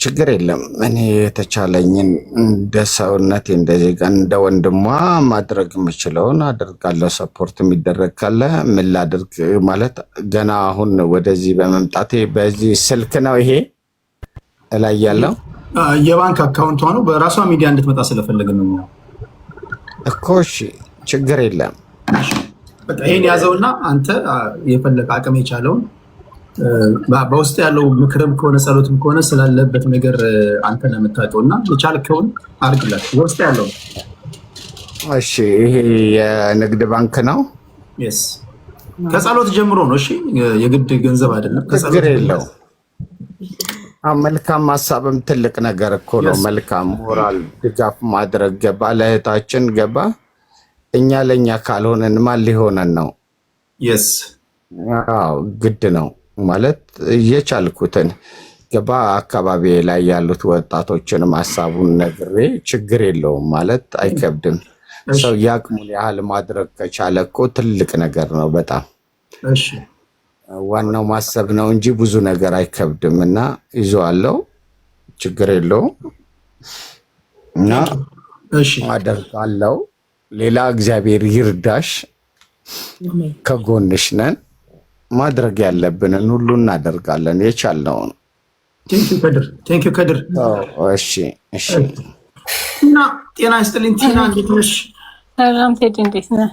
ችግር የለም። እኔ የተቻለኝን እንደ ሰውነቴ እንደ ዜጋ እንደ ወንድሟ ማድረግ የምችለውን አደርጋለሁ። ሰፖርት የሚደረግ ካለ ምን ላድርግ ማለት ገና አሁን ወደዚህ በመምጣቴ በዚህ ስልክ ነው ይሄ ላይ ያለው የባንክ አካውንቷ ነው። በራሷ ሚዲያ እንድትመጣ ስለፈለግን ነው እኮ። እሺ ችግር የለም። በቃ ይሄን ያዘውና አንተ የፈለቀ አቅም የቻለውን በውስጥ ያለው ምክርም ከሆነ ጸሎትም ከሆነ ስላለበት ነገር አንተ ነው የምታውቀው እና የቻልከውን አድርግላት። በውስጥ ያለው እሺ፣ ይሄ የንግድ ባንክ ነው። ከጸሎት ጀምሮ ነው። እሺ፣ የግድ ገንዘብ አይደለም። ችግር የለው። መልካም ሀሳብም ትልቅ ነገር እኮ ነው። መልካም ሞራል ድጋፍ ማድረግ ገባ ለእህታችን ገባ። እኛ ለእኛ ካልሆነን ማን ሊሆነን ነው? ግድ ነው ማለት እየቻልኩትን ገባ አካባቢ ላይ ያሉት ወጣቶችንም ሀሳቡን ነግሬ ችግር የለውም ማለት አይከብድም። ሰው ያቅሙን ያህል ማድረግ ከቻለ እኮ ትልቅ ነገር ነው በጣም። ዋናው ማሰብ ነው እንጂ ብዙ ነገር አይከብድም እና ይዘዋለው ችግር የለውም እና አደርጋለው። ሌላ እግዚአብሔር ይርዳሽ፣ ከጎንሽ ነን። ማድረግ ያለብንን ሁሉ እናደርጋለን የቻልነውን። ቴንክ ዩ ከድር። እሺ እና ጤና ይስጥልኝ ቲና፣ እንዴት ነሽ? ሰላም ቴዲ፣ እንዴት ነህ?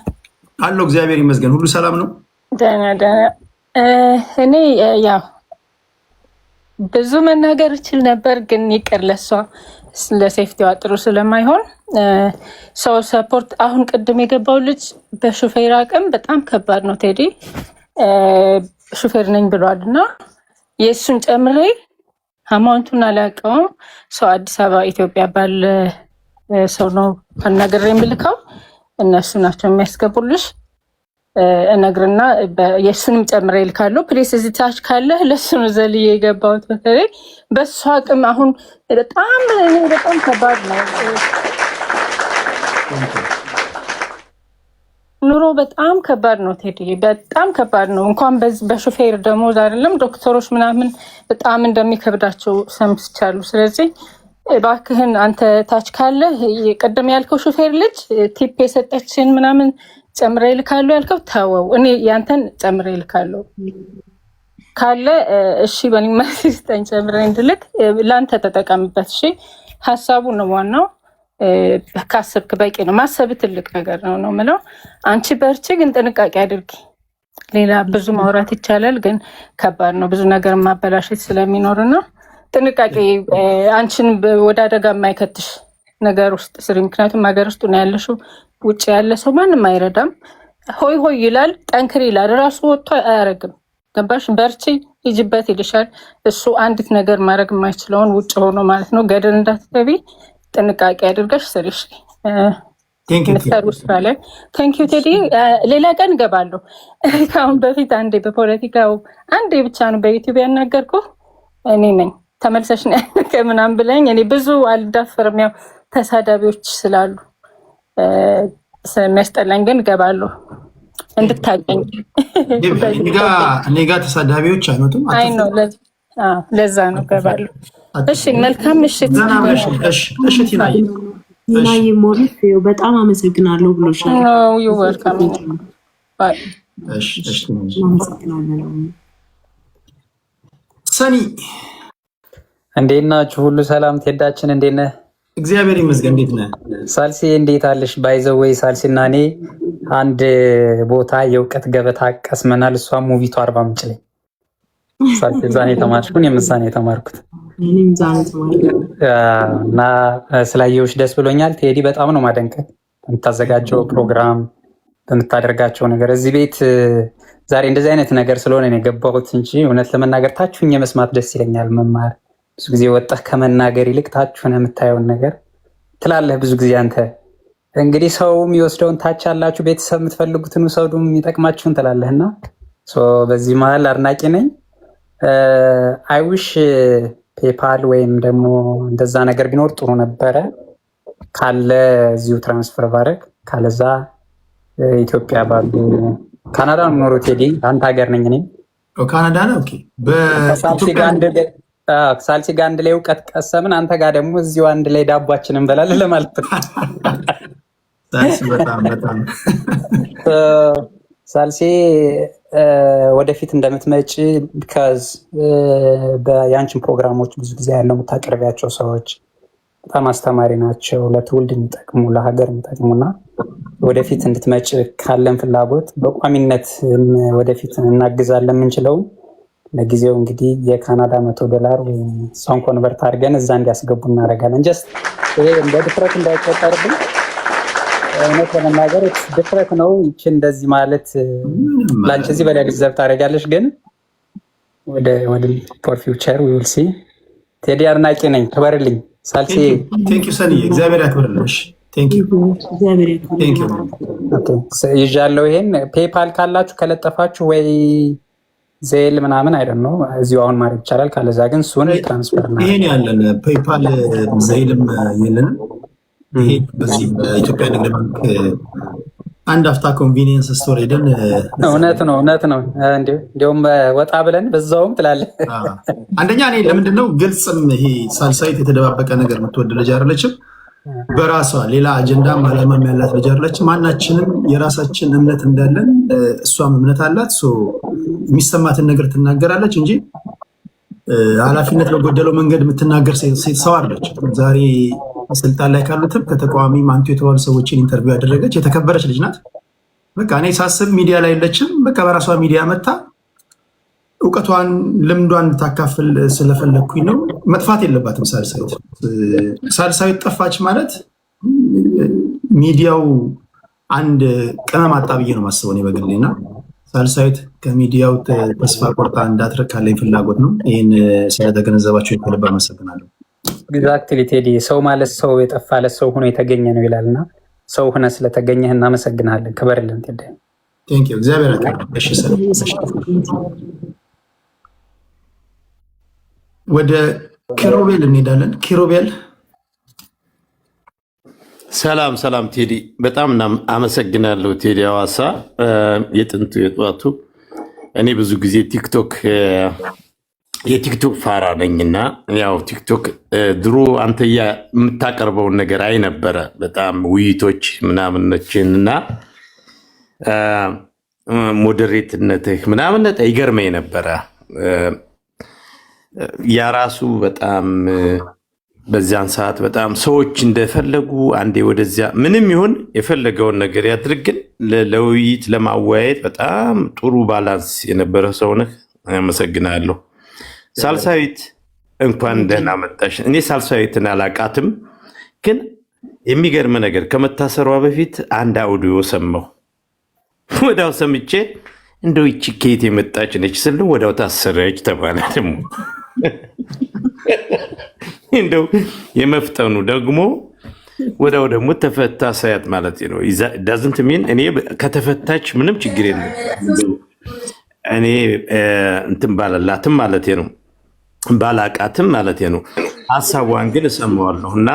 አለሁ እግዚአብሔር ይመስገን፣ ሁሉ ሰላም ነው። ደህና ደህና። እኔ ያው ብዙ መናገር እችል ነበር ግን ይቅር፣ ለሷ ለሴፍቲዋ ጥሩ ስለማይሆን ሰው ሰፖርት። አሁን ቅድም የገባው ልጅ በሹፌር አቅም በጣም ከባድ ነው ቴዲ፣ ሹፌር ነኝ ብሏል እና የእሱን ጨምሬ አማውንቱን አላውቀውም። ሰው አዲስ አበባ ኢትዮጵያ ባለ ሰው ነው አናግሬ የምልከው፣ እነሱ ናቸው የሚያስገቡልሽ። እነግርና የእሱንም ጨምሬ ልካለሁ። ፕሌስ እዚህ ታች ካለ ለእሱን ዘልዬ የገባሁት በተለይ በእሱ አቅም አሁን በጣም ከባድ ነው ኑሮ በጣም ከባድ ነው ቴዲ፣ በጣም ከባድ ነው። እንኳን በሹፌር ደሞዝ አይደለም ዶክተሮች ምናምን በጣም እንደሚከብዳቸው ሰምቻለሁ። ስለዚህ እባክህን አንተ ታች ካለ ቅድም ያልከው ሹፌር ልጅ ቲፕ የሰጠችን ምናምን ጨምሬ ልካለሁ ያልከው ተወው፣ እኔ ያንተን ጨምሬ ልካለሁ ካለ እሺ በኔ ማስስተኝ ጨምሬ እንድልክ ለአንተ ተጠቀምበት። እሺ ሀሳቡ ነው ዋናው። ካሰብክ በቂ ነው። ማሰብ ትልቅ ነገር ነው የምለው። አንቺ በርቺ፣ ግን ጥንቃቄ አድርጊ። ሌላ ብዙ ማውራት ይቻላል፣ ግን ከባድ ነው። ብዙ ነገር ማበላሸት ስለሚኖርና ጥንቃቄ አንቺን ወደ አደጋ የማይከትሽ ነገር ውስጥ ስሪ። ምክንያቱም ሀገር ውስጥ ነው ያለሽው። ውጭ ያለ ሰው ማንም አይረዳም። ሆይ ሆይ ይላል፣ ጠንክር ይላል፣ ራሱ ወጥቶ አያረግም። ገባሽ? በርቺ፣ ይጅበት ይልሻል። እሱ አንዲት ነገር ማድረግ የማይችለውን ውጭ ሆኖ ማለት ነው። ገደል እንዳትገቢ ጥንቃቄ አድርገሽ ስሪሽ ምሰሩ ስራ ላይ። ቴንኪዩ ቴዲ። ሌላ ቀን እገባለሁ። ከአሁን በፊት አንዴ በፖለቲካው አንዴ ብቻ ነው በዩቲዩብ ያናገርኩ እኔ ነኝ። ተመልሰሽ ምናምን ብለኝ እኔ ብዙ አልዳፈርም፣ ያው ተሳዳቢዎች ስላሉ ስለሚያስጠላኝ፣ ግን እገባለሁ እንድታቀኝ። እኔ ጋ ተሳዳቢዎች አይመጡም። አይ ነው ለዛ ነው እገባለሁ። እሺ መልካም ምሽት። ቲናዬ ሞሪስ በጣም አመሰግናለሁ ብሎሻል። ዩ ዌልካም። ሰኒ እንዴት ናችሁ? ሁሉ ሰላም? ቴዳችን እንዴት ነህ? እግዚአብሔር ይመስገን። እንዴት ነህ? ሳልሲ እንዴት አለሽ? ባይዘወይ ሳልሲና እኔ አንድ ቦታ የእውቀት ገበታ ቀስመናል። እሷም ሙቪቱ አርባ ምንጭ ላይ ሳልሲ ዛኔ ተማርኩኝ፣ የምዛኔ የተማርኩት እና ስላየሁሽ ደስ ብሎኛል። ቴዲ በጣም ነው ማደንቀህ በምታዘጋጀው ፕሮግራም፣ በምታደርጋቸው ነገር። እዚህ ቤት ዛሬ እንደዚህ አይነት ነገር ስለሆነ ነው የገባሁት እንጂ እውነት ለመናገር ታችሁኝ የመስማት ደስ ይለኛል። መማር ብዙ ጊዜ ወጣህ ከመናገር ይልቅ ታችሁን የምታየውን ነገር ትላለህ። ብዙ ጊዜ አንተ እንግዲህ ሰው የሚወስደውን ታች ያላችሁ ቤተሰብ የምትፈልጉትን ውሰዱ፣ የሚጠቅማችሁን ትላለህና በዚህ መሀል አድናቂ ነኝ። አይዊሽ ፔፓል ወይም ደግሞ እንደዛ ነገር ቢኖር ጥሩ ነበረ። ካለ እዚሁ ትራንስፈር ባረግ፣ ካለዛ ኢትዮጵያ ባሉ ካናዳ ነው ኖሮ ቴዲ፣ አንተ ሀገር ነኝ እኔም ካናዳ ነው። ሳልሲ ጋር አንድ ላይ እውቀት ቀሰምን፣ አንተ ጋር ደግሞ እዚሁ አንድ ላይ ዳቧችን እንበላለን ለማለት ነው። ሳልሲ ወደፊት እንደምትመጪ ቢካዝ የአንቺን ፕሮግራሞች ብዙ ጊዜ ያለው የምታቀርቢያቸው ሰዎች በጣም አስተማሪ ናቸው፣ ለትውልድ የሚጠቅሙ ለሀገር የሚጠቅሙና ወደፊት እንድትመጪ ካለን ፍላጎት በቋሚነት ወደፊት እናግዛለን የምንችለውም። ለጊዜው እንግዲህ የካናዳ $100 ወይም እሷን ኮንቨርት አድርገን እዛ እንዲያስገቡ እናደርጋለን። ጀስት ይሄ እንደ ድፍረት እንዳይቆጠርብን፣ እውነት ለመናገር ድፍረት ነው። ይቺ እንደዚህ ማለት ላንቺ እዚህ በላይ ሪዘርቭ ታደርጊያለሽ፣ ግን ወደ ፎር ፊውቸር ዊ ዊል ሲ። ቴዲ አድናቂ ነኝ፣ ክበርልኝ። ሳልሲ ቴንኪው ሰኒ፣ እግዚአብሔር ያክብርልሽ። ይዣለሁ። ይሄን ፔፓል ካላችሁ ከለጠፋችሁ ወይ ዜል ምናምን አይደል ነው እዚሁ አሁን ማድረግ ይቻላል። ካለዛ ግን እሱን ትራንስፈር ነው። ይሄን ያለን ፔፓል ዜልም የለንም። ይሄ በዚህ በኢትዮጵያ ንግድ ባንክ አንድ አፍታ ኮንቪኒየንስ ስቶር ሄደን እውነት ነው እንዲሁም ወጣ ብለን በዛውም ትላለህ። አንደኛ እኔ ለምንድን ነው ግልጽም ይሄ ሳልሳዊት የተደባበቀ ነገር የምትወድ ልጅ አይደለችም። በራሷ ሌላ አጀንዳም አላማም ያላት ልጅ አይደለችም። ማናችንም የራሳችን እምነት እንዳለን እሷም እምነት አላት። የሚሰማትን ነገር ትናገራለች እንጂ ኃላፊነት በጎደለው መንገድ የምትናገር ሴት ሰው አለች። ዛሬ ስልጣን ላይ ካሉትም ከተቃዋሚ አንቱ የተባሉ ሰዎችን ኢንተርቪው ያደረገች የተከበረች ልጅ ናት። በቃ እኔ ሳስብ ሚዲያ ላይ የለችም። በቃ በራሷ ሚዲያ መታ እውቀቷን ልምዷን እንድታካፍል ስለፈለግኩኝ ነው። መጥፋት የለባትም ሳልሳዊት። ሳልሳዊት ጠፋች ማለት ሚዲያው አንድ ቅመም አጣ ብዬ ነው ማስበው እኔ በግሌ እና ሳልሳዊት ከሚዲያው ተስፋ ቆርጣ እንዳትርቅ ካለኝ ፍላጎት ነው። ይህን ስለተገነዘባቸው ከልብ አመሰግናለሁ። ኤግዛክትሊ ቴዲ፣ ሰው ማለት ሰው የጠፋለት ሰው ሆኖ የተገኘ ነው ይላልና ሰው ሆነ ስለተገኘህ እናመሰግናለን። ክበርልን ቴዲ። ቴንክ ዩ እግዚአብሔር ያክብርልኝ። እሺ ሰላም። ወደ ኪሩቤል እንሄዳለን። ኪሩቤል ሰላም ሰላም ቴዲ፣ በጣም አመሰግናለሁ ቴዲ ሐዋሳ። የጥንቱ የጠዋቱ እኔ ብዙ ጊዜ የቲክቶክ ፋራ ነኝና ያው ቲክቶክ ድሮ አንተ የምታቀርበውን ነገር አይ ነበረ በጣም ውይይቶች ምናምኖችን እና ሞዴሬትነትህ ምናምን ይገርመኝ ነበረ። ያራሱ በጣም በዚያን ሰዓት በጣም ሰዎች እንደፈለጉ አንዴ ወደዚያ ምንም ይሁን የፈለገውን ነገር ያድርግን ለውይይት ለማወያየት በጣም ጥሩ ባላንስ የነበረ ሰው ነህ። አመሰግናለሁ። ሳልሳዊት እንኳን ደህና መጣሽ። እኔ ሳልሳዊትን አላቃትም፣ ግን የሚገርም ነገር ከመታሰሯ በፊት አንድ አውዲዮ ሰማሁ። ወዳው ሰምቼ እንደው ይቺ ከየት የመጣች ነች ስል ወዳው ታሰረች ተባለ። ደግሞ እንደው የመፍጠኑ ደግሞ ወዳው ደግሞ ተፈታ ሳያት ማለት ነው። ዳዝንት ሚን እኔ ከተፈታች ምንም ችግር የለም እኔ እንትን ባላላትም ማለት ነው ባላቃትም ማለት ነው። ሀሳቧን ግን እሰማዋለሁ እና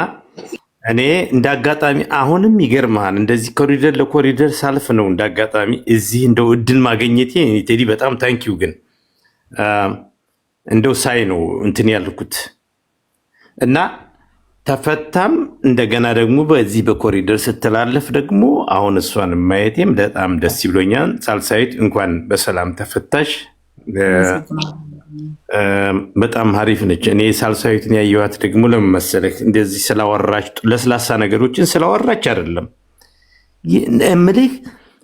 እኔ እንዳጋጣሚ አሁንም ይገርምሃል እንደዚህ ኮሪደር ለኮሪደር ሳልፍ ነው እንዳጋጣሚ እዚህ እንደው እድል ማግኘቴ ቴዲ በጣም ታንኪዩ። ግን እንደው ሳይ ነው እንትን ያልኩት እና ተፈታም እንደገና ደግሞ በዚህ በኮሪደር ስትላለፍ ደግሞ አሁን እሷን ማየቴም በጣም ደስ ይብሎኛል። ሳልሳዊት እንኳን በሰላም ተፈታሽ። በጣም አሪፍ ነች። እኔ ሳልሳዊትን ያየኋት ደግሞ ለምን መሰለህ እንደዚህ ስላወራች ለስላሳ ነገሮችን ስላወራች አይደለም እምልህ፣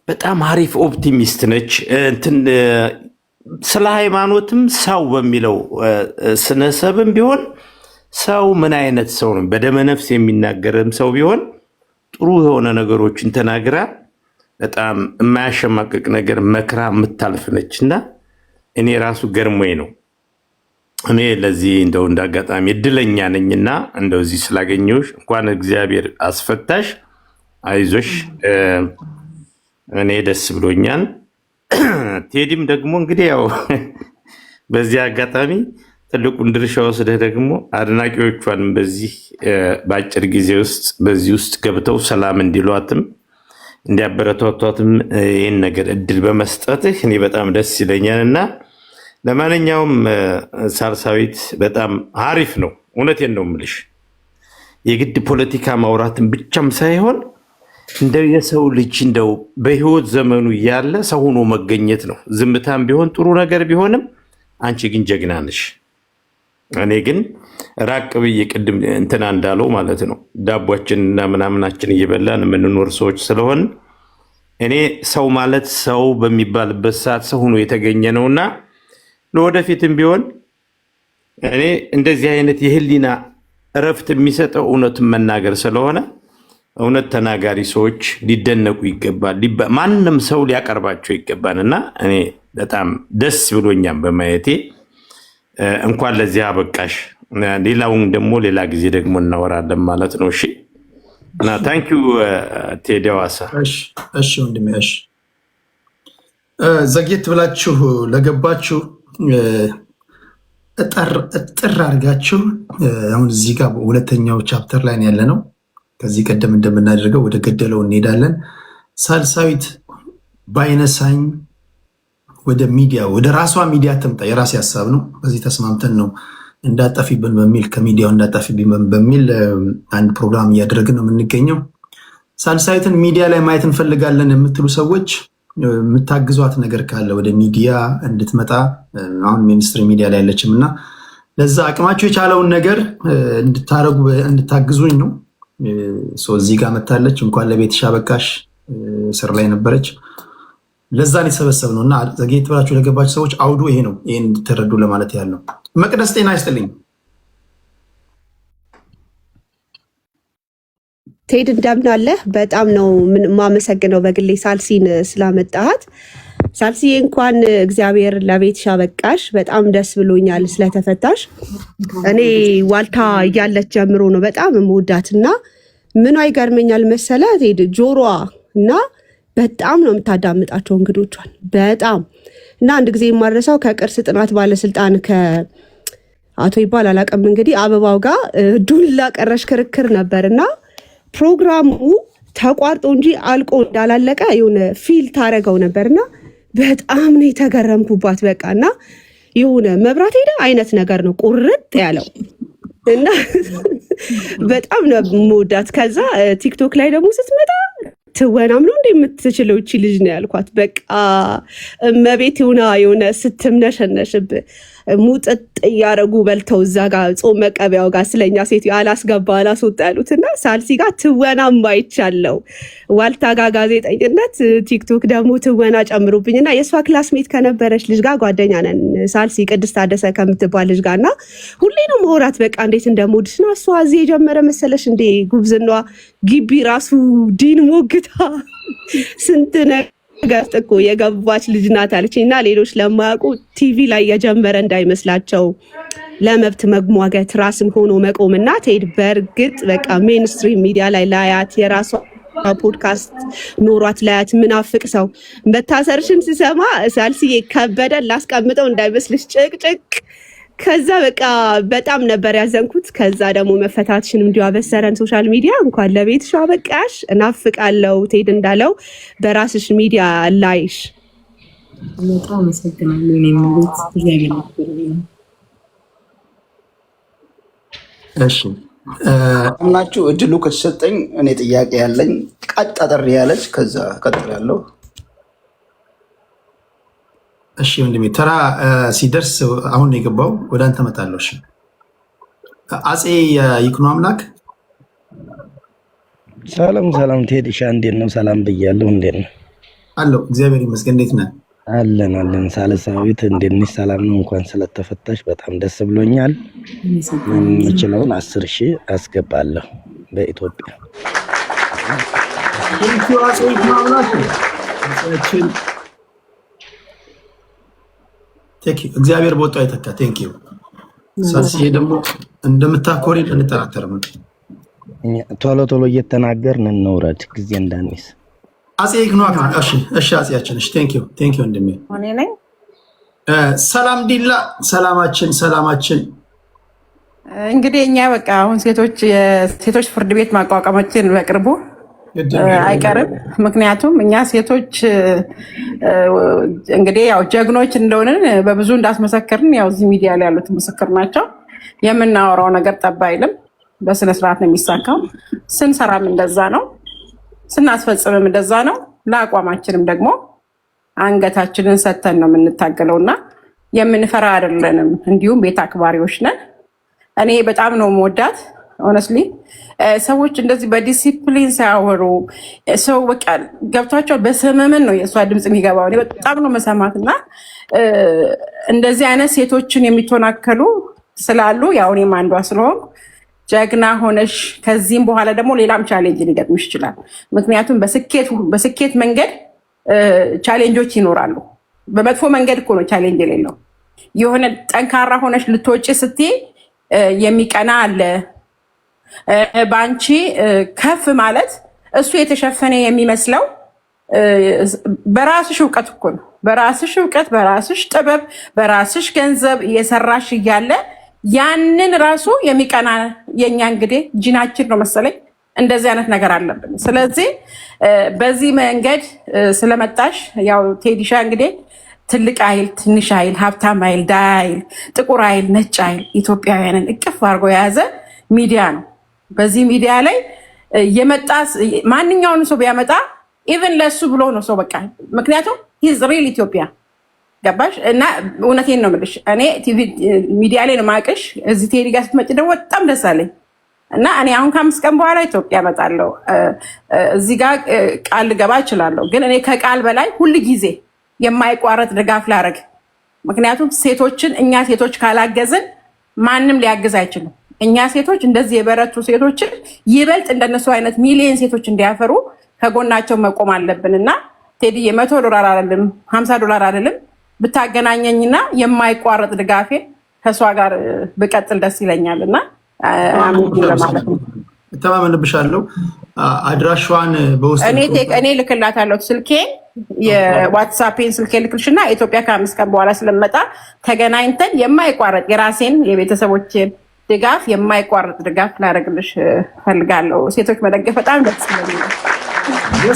በጣም አሪፍ ኦፕቲሚስት ነች። እንትን ስለ ሃይማኖትም ሰው በሚለው ስነሰብም ቢሆን ሰው ምን አይነት ሰው ነው በደመነፍስ የሚናገርም ሰው ቢሆን ጥሩ የሆነ ነገሮችን ተናግራ በጣም የማያሸማቅቅ ነገር መክራ የምታልፍ ነች እና እኔ ራሱ ገርሞኝ ነው። እኔ ለዚህ እንደው እንዳጋጣሚ እድለኛ ነኝና እንደዚህ ስላገኘሁሽ እንኳን እግዚአብሔር አስፈታሽ። አይዞሽ፣ እኔ ደስ ብሎኛል። ቴዲም ደግሞ እንግዲህ ያው በዚህ አጋጣሚ ትልቁን ድርሻ ወስደህ ደግሞ አድናቂዎቿን በዚህ በአጭር ጊዜ ውስጥ በዚህ ውስጥ ገብተው ሰላም እንዲሏትም እንዲያበረታቷትም ይህን ነገር እድል በመስጠትህ እኔ በጣም ደስ ይለኛል እና ለማንኛውም ሳልሳዊት በጣም አሪፍ ነው። እውነቴን ነው የምልሽ። የግድ ፖለቲካ ማውራትን ብቻም ሳይሆን እንደው የሰው ልጅ እንደው በህይወት ዘመኑ እያለ ሰው ሆኖ መገኘት ነው። ዝምታም ቢሆን ጥሩ ነገር ቢሆንም አንቺ ግን ጀግና ነሽ። እኔ ግን ራቅ ብዬ ቅድም እንትና እንዳለው ማለት ነው ዳቧችንና ምናምናችን እየበላን የምንኖር ሰዎች ስለሆን እኔ ሰው ማለት ሰው በሚባልበት ሰዓት ሰው ሆኖ የተገኘ ነውና ለወደፊትም ቢሆን እኔ እንደዚህ አይነት የህሊና እረፍት የሚሰጠው እውነትን መናገር ስለሆነ እውነት ተናጋሪ ሰዎች ሊደነቁ ይገባል። ማንም ሰው ሊያቀርባቸው ይገባልና እኔ በጣም ደስ ብሎኛል በማየቴ። እንኳን ለዚህ አበቃሽ። ሌላውን ደግሞ ሌላ ጊዜ ደግሞ እናወራለን ማለት ነው። እሺ እና ታንኪዩ ቴዲ ሐዋሳ። እሺ ወንድሜ፣ እሺ ዘግየት ብላችሁ ለገባችሁ እጥር አድርጋችሁ አሁን እዚህ ጋር ሁለተኛው ቻፕተር ላይ ያለ ነው። ከዚህ ቀደም እንደምናደርገው ወደ ገደለው እንሄዳለን። ሳልሳዊት ባይነሳኝ ወደ ሚዲያ ወደ ራሷ ሚዲያ ትምጣ፣ የራሴ ሀሳብ ነው። በዚህ ተስማምተን ነው እንዳጠፊብን በሚል ከሚዲያው እንዳጠፊብን በሚል አንድ ፕሮግራም እያደረግን ነው የምንገኘው። ሳልሳዊትን ሚዲያ ላይ ማየት እንፈልጋለን የምትሉ ሰዎች የምታግዟት ነገር ካለ ወደ ሚዲያ እንድትመጣ፣ አሁን ሚኒስትሪ ሚዲያ ላይ ያለችም እና ለዛ አቅማችሁ የቻለውን ነገር እንድታረጉ እንድታግዙኝ ነው። እዚህ ጋር መታለች። እንኳን ለቤትሽ አበቃሽ ስር ላይ ነበረች። ለዛን የተሰበሰብ ነው እና ዘግየት ብላችሁ ለገባችሁ ሰዎች አውዱ ይሄ ነው። ይህን እንድትረዱ ለማለት ያህል ነው። መቅደስ ጤና ይስጥልኝ። ቴድ እንደምን አለህ? በጣም ነው ማመሰግነው በግሌ ሳልሲን ስላመጣሃት። ሳልሲ እንኳን እግዚአብሔር ለቤትሽ አበቃሽ። በጣም ደስ ብሎኛል ስለተፈታሽ። እኔ ዋልታ እያለች ጀምሮ ነው በጣም የምወዳትና ምኗ ይገርመኛል መሰለ ቴድ ጆሮዋ እና በጣም ነው የምታዳምጣቸው እንግዶቿን በጣም እና አንድ ጊዜ የማረሳው ከቅርስ ጥናት ባለስልጣን ከአቶ ይባል አላቀም እንግዲህ አበባው ጋር ዱላ ቀረሽ ክርክር ነበርና ፕሮግራሙ ተቋርጦ እንጂ አልቆ እንዳላለቀ የሆነ ፊል ታረገው ነበርና በጣም ነው የተገረምኩባት። በቃና የሆነ መብራት ሄደ አይነት ነገር ነው ቁርጥ ያለው እና በጣም ነው የምወዳት። ከዛ ቲክቶክ ላይ ደግሞ ስትመጣ ትወናም ነው እንደምትችለው እቺ ልጅ ነው ያልኳት። በቃ እመቤት የሆነ ስትምነሸነሽብ ሙጥጥ እያረጉ በልተው እዛ ጋር ጾም መቀበያው ጋር ስለኛ ሴት አላስገባ አላስወጣ ያሉትና ሳልሲ ጋር ትወናም አይቻለው። ዋልታ ጋር ጋዜጠኝነት፣ ቲክቶክ ደግሞ ትወና ጨምሩብኝና የሷ ክላስሜት ከነበረች ልጅ ጋር ጓደኛ ነን ሳልሲ ቅድስት ታደሰ ከምትባል ልጅ ጋርና ሁሌ ነው መውራት በቃ እንዴት እንደሞድሽና እሷ እዚህ የጀመረ መሰለሽ እንዴ ጉብዝናዋ ግቢ ራሱ ዲን ሞግታ ስንት ነገር ጥቆ የገባች ልጅ ናት አለችኝና ሌሎች ለማያውቁ ቲቪ ላይ የጀመረ እንዳይመስላቸው ለመብት መሟገት ራስን ሆኖ መቆምና ቴድ በርግጥ በቃ ሜንስትሪም ሚዲያ ላይ ላያት የራሷ ፖድካስት ኖሯት ላያት ምናፍቅ ሰው መታሰርሽን ስሰማ ሳልሲዬ ከበደ ላስቀምጠው እንዳይመስልሽ ጭቅጭቅ ከዛ በቃ በጣም ነበር ያዘንኩት። ከዛ ደግሞ መፈታትሽን እንዲሁ አበሰረን ሶሻል ሚዲያ እንኳን ለቤትሽ አበቃሽ። እናፍቃለው ቴድ እንዳለው በራስሽ ሚዲያ ላይሽ በጣም አመሰግናለሁ። እኔ ማለት እግዚአብሔር ይመስገን። እሺ እናችሁ እድሉ ከተሰጠኝ እኔ ጥያቄ ያለኝ ቀጥ አጠር ያለች ከዛ ቀጥላለሁ። እሺ ወንድሜ ተራ ሲደርስ አሁን የገባው ወደ አንተ መጣለሁ። እሺ አጼ ይኩኖ አምላክ ሰላም ቴዲሻ እንዴት ነው? ሰላም ብያለሁ። እንዴት ነው? አለው እግዚአብሔር ይመስገን። እንዴት ነህ? አለን ሳልሳዊት እንዴት ነሽ? ሰላም ነው። እንኳን ስለተፈታሽ በጣም ደስ ብሎኛል። የምችለውን 10,000 አስገባለሁ በኢትዮጵያ። አጼ ይኩኖ አምላክ እግዚአብሔር በወጣው አይተካ። ቴንኪው ሳልሲዬ ደግሞ እንደምታኮሪ እንጠራጠርም። ቶሎ እየተናገርን እንውረድ ጊዜ እንዳንስ። አጼ ይኩኖ አምላክ እሺ አጼያችን እሺ ቴንኪው ወንድሜ። እኔ ነኝ። ሰላም ዲላ ሰላማችን እንግዲህ እኛ በቃ አሁን ሴቶች ፍርድ ቤት ማቋቋማችን በቅርቡ አይቀርም። ምክንያቱም እኛ ሴቶች እንግዲህ ያው ጀግኖች እንደሆንን በብዙ እንዳስመሰከርን ያው እዚህ ሚዲያ ላይ ያሉት ምስክር ናቸው። የምናወራው ነገር ጠብ አይልም፣ በስነስርዓት ነው የሚሳካው። ስንሰራም እንደዛ ነው፣ ስናስፈጽምም እንደዛ ነው። ለአቋማችንም ደግሞ አንገታችንን ሰተን ነው የምንታገለውና የምንፈራ አይደለንም። እንዲሁም ቤት አክባሪዎች ነን። እኔ በጣም ነው የምወዳት ሆነስሊ ሰዎች እንደዚህ በዲሲፕሊን ሳያወሩ ሰው በቃ ገብቷቸው በሰመመን ነው የእሷ ድምፅ የሚገባው። እኔ በጣም ነው መሰማት እና እንደዚህ አይነት ሴቶችን የሚተናከሉ ስላሉ ያው እኔም አንዷ ስለሆንኩ ጀግና ሆነሽ ከዚህም በኋላ ደግሞ ሌላም ቻሌንጅ ሊገጥምሽ ይችላል። ምክንያቱም በስኬት መንገድ ቻሌንጆች ይኖራሉ። በመጥፎ መንገድ እኮ ነው ቻሌንጅ የሌለው። የሆነ ጠንካራ ሆነሽ ልትወጪ ስትይ የሚቀና አለ። በአንቺ ከፍ ማለት እሱ የተሸፈነ የሚመስለው በራስሽ እውቀት እኮ ነው። በራስሽ እውቀት፣ በራስሽ ጥበብ፣ በራስሽ ገንዘብ እየሰራሽ እያለ ያንን ራሱ የሚቀና የኛ እንግዲህ ጂናችን ነው መሰለኝ እንደዚህ አይነት ነገር አለብን። ስለዚህ በዚህ መንገድ ስለመጣሽ ያው ቴዲሻ እንግዲህ ትልቅ ኃይል፣ ትንሽ ኃይል፣ ሀብታም ኃይል፣ ድሃ ኃይል፣ ጥቁር ኃይል፣ ነጭ ኃይል ኢትዮጵያውያንን እቅፍ አድርጎ የያዘ ሚዲያ ነው። በዚህ ሚዲያ ላይ የመጣ ማንኛውን ሰው ቢያመጣ ኢቨን ለሱ ብሎ ነው ሰው በቃ ምክንያቱም ሂዝ ሪል ኢትዮጵያ ገባሽ? እና እውነቴን ነው የምልሽ እኔ ቲቪ ሚዲያ ላይ ነው ማቅሽ። እዚህ ቴዲ ጋር ስትመጪ ደግሞ በጣም ደስ አለኝ እና እኔ አሁን ከ5 ቀን በኋላ ኢትዮጵያ እመጣለሁ። እዚህ ጋር ቃል ልገባ እችላለሁ፣ ግን እኔ ከቃል በላይ ሁል ጊዜ የማይቋረጥ ድጋፍ ላደርግ። ምክንያቱም ሴቶችን እኛ ሴቶች ካላገዝን ማንም ሊያግዝ አይችልም። እኛ ሴቶች እንደዚህ የበረቱ ሴቶችን ይበልጥ እንደነሱ አይነት ሚሊዮን ሴቶች እንዲያፈሩ ከጎናቸው መቆም አለብን እና ቴዲዬ $100 አይደለም $50 አይደለም ብታገናኘኝና የማይቋረጥ ድጋፌን ከእሷ ጋር ብቀጥል ደስ ይለኛል እና እተማመንብሻለሁ። አድራሻዋን በውስጥ እኔ ልክላታለሁ ስልኬን የዋትስአፕን ስልኬ ልክልሽና ኢትዮጵያ ከ5 ቀን በኋላ ስለመጣ ተገናኝተን የማይቋረጥ የራሴን የቤተሰቦችን ድጋፍ የማይቋረጥ ድጋፍ ላደርግልሽ ፈልጋለሁ። ሴቶች መደገፍ በጣም ደስ ይላል።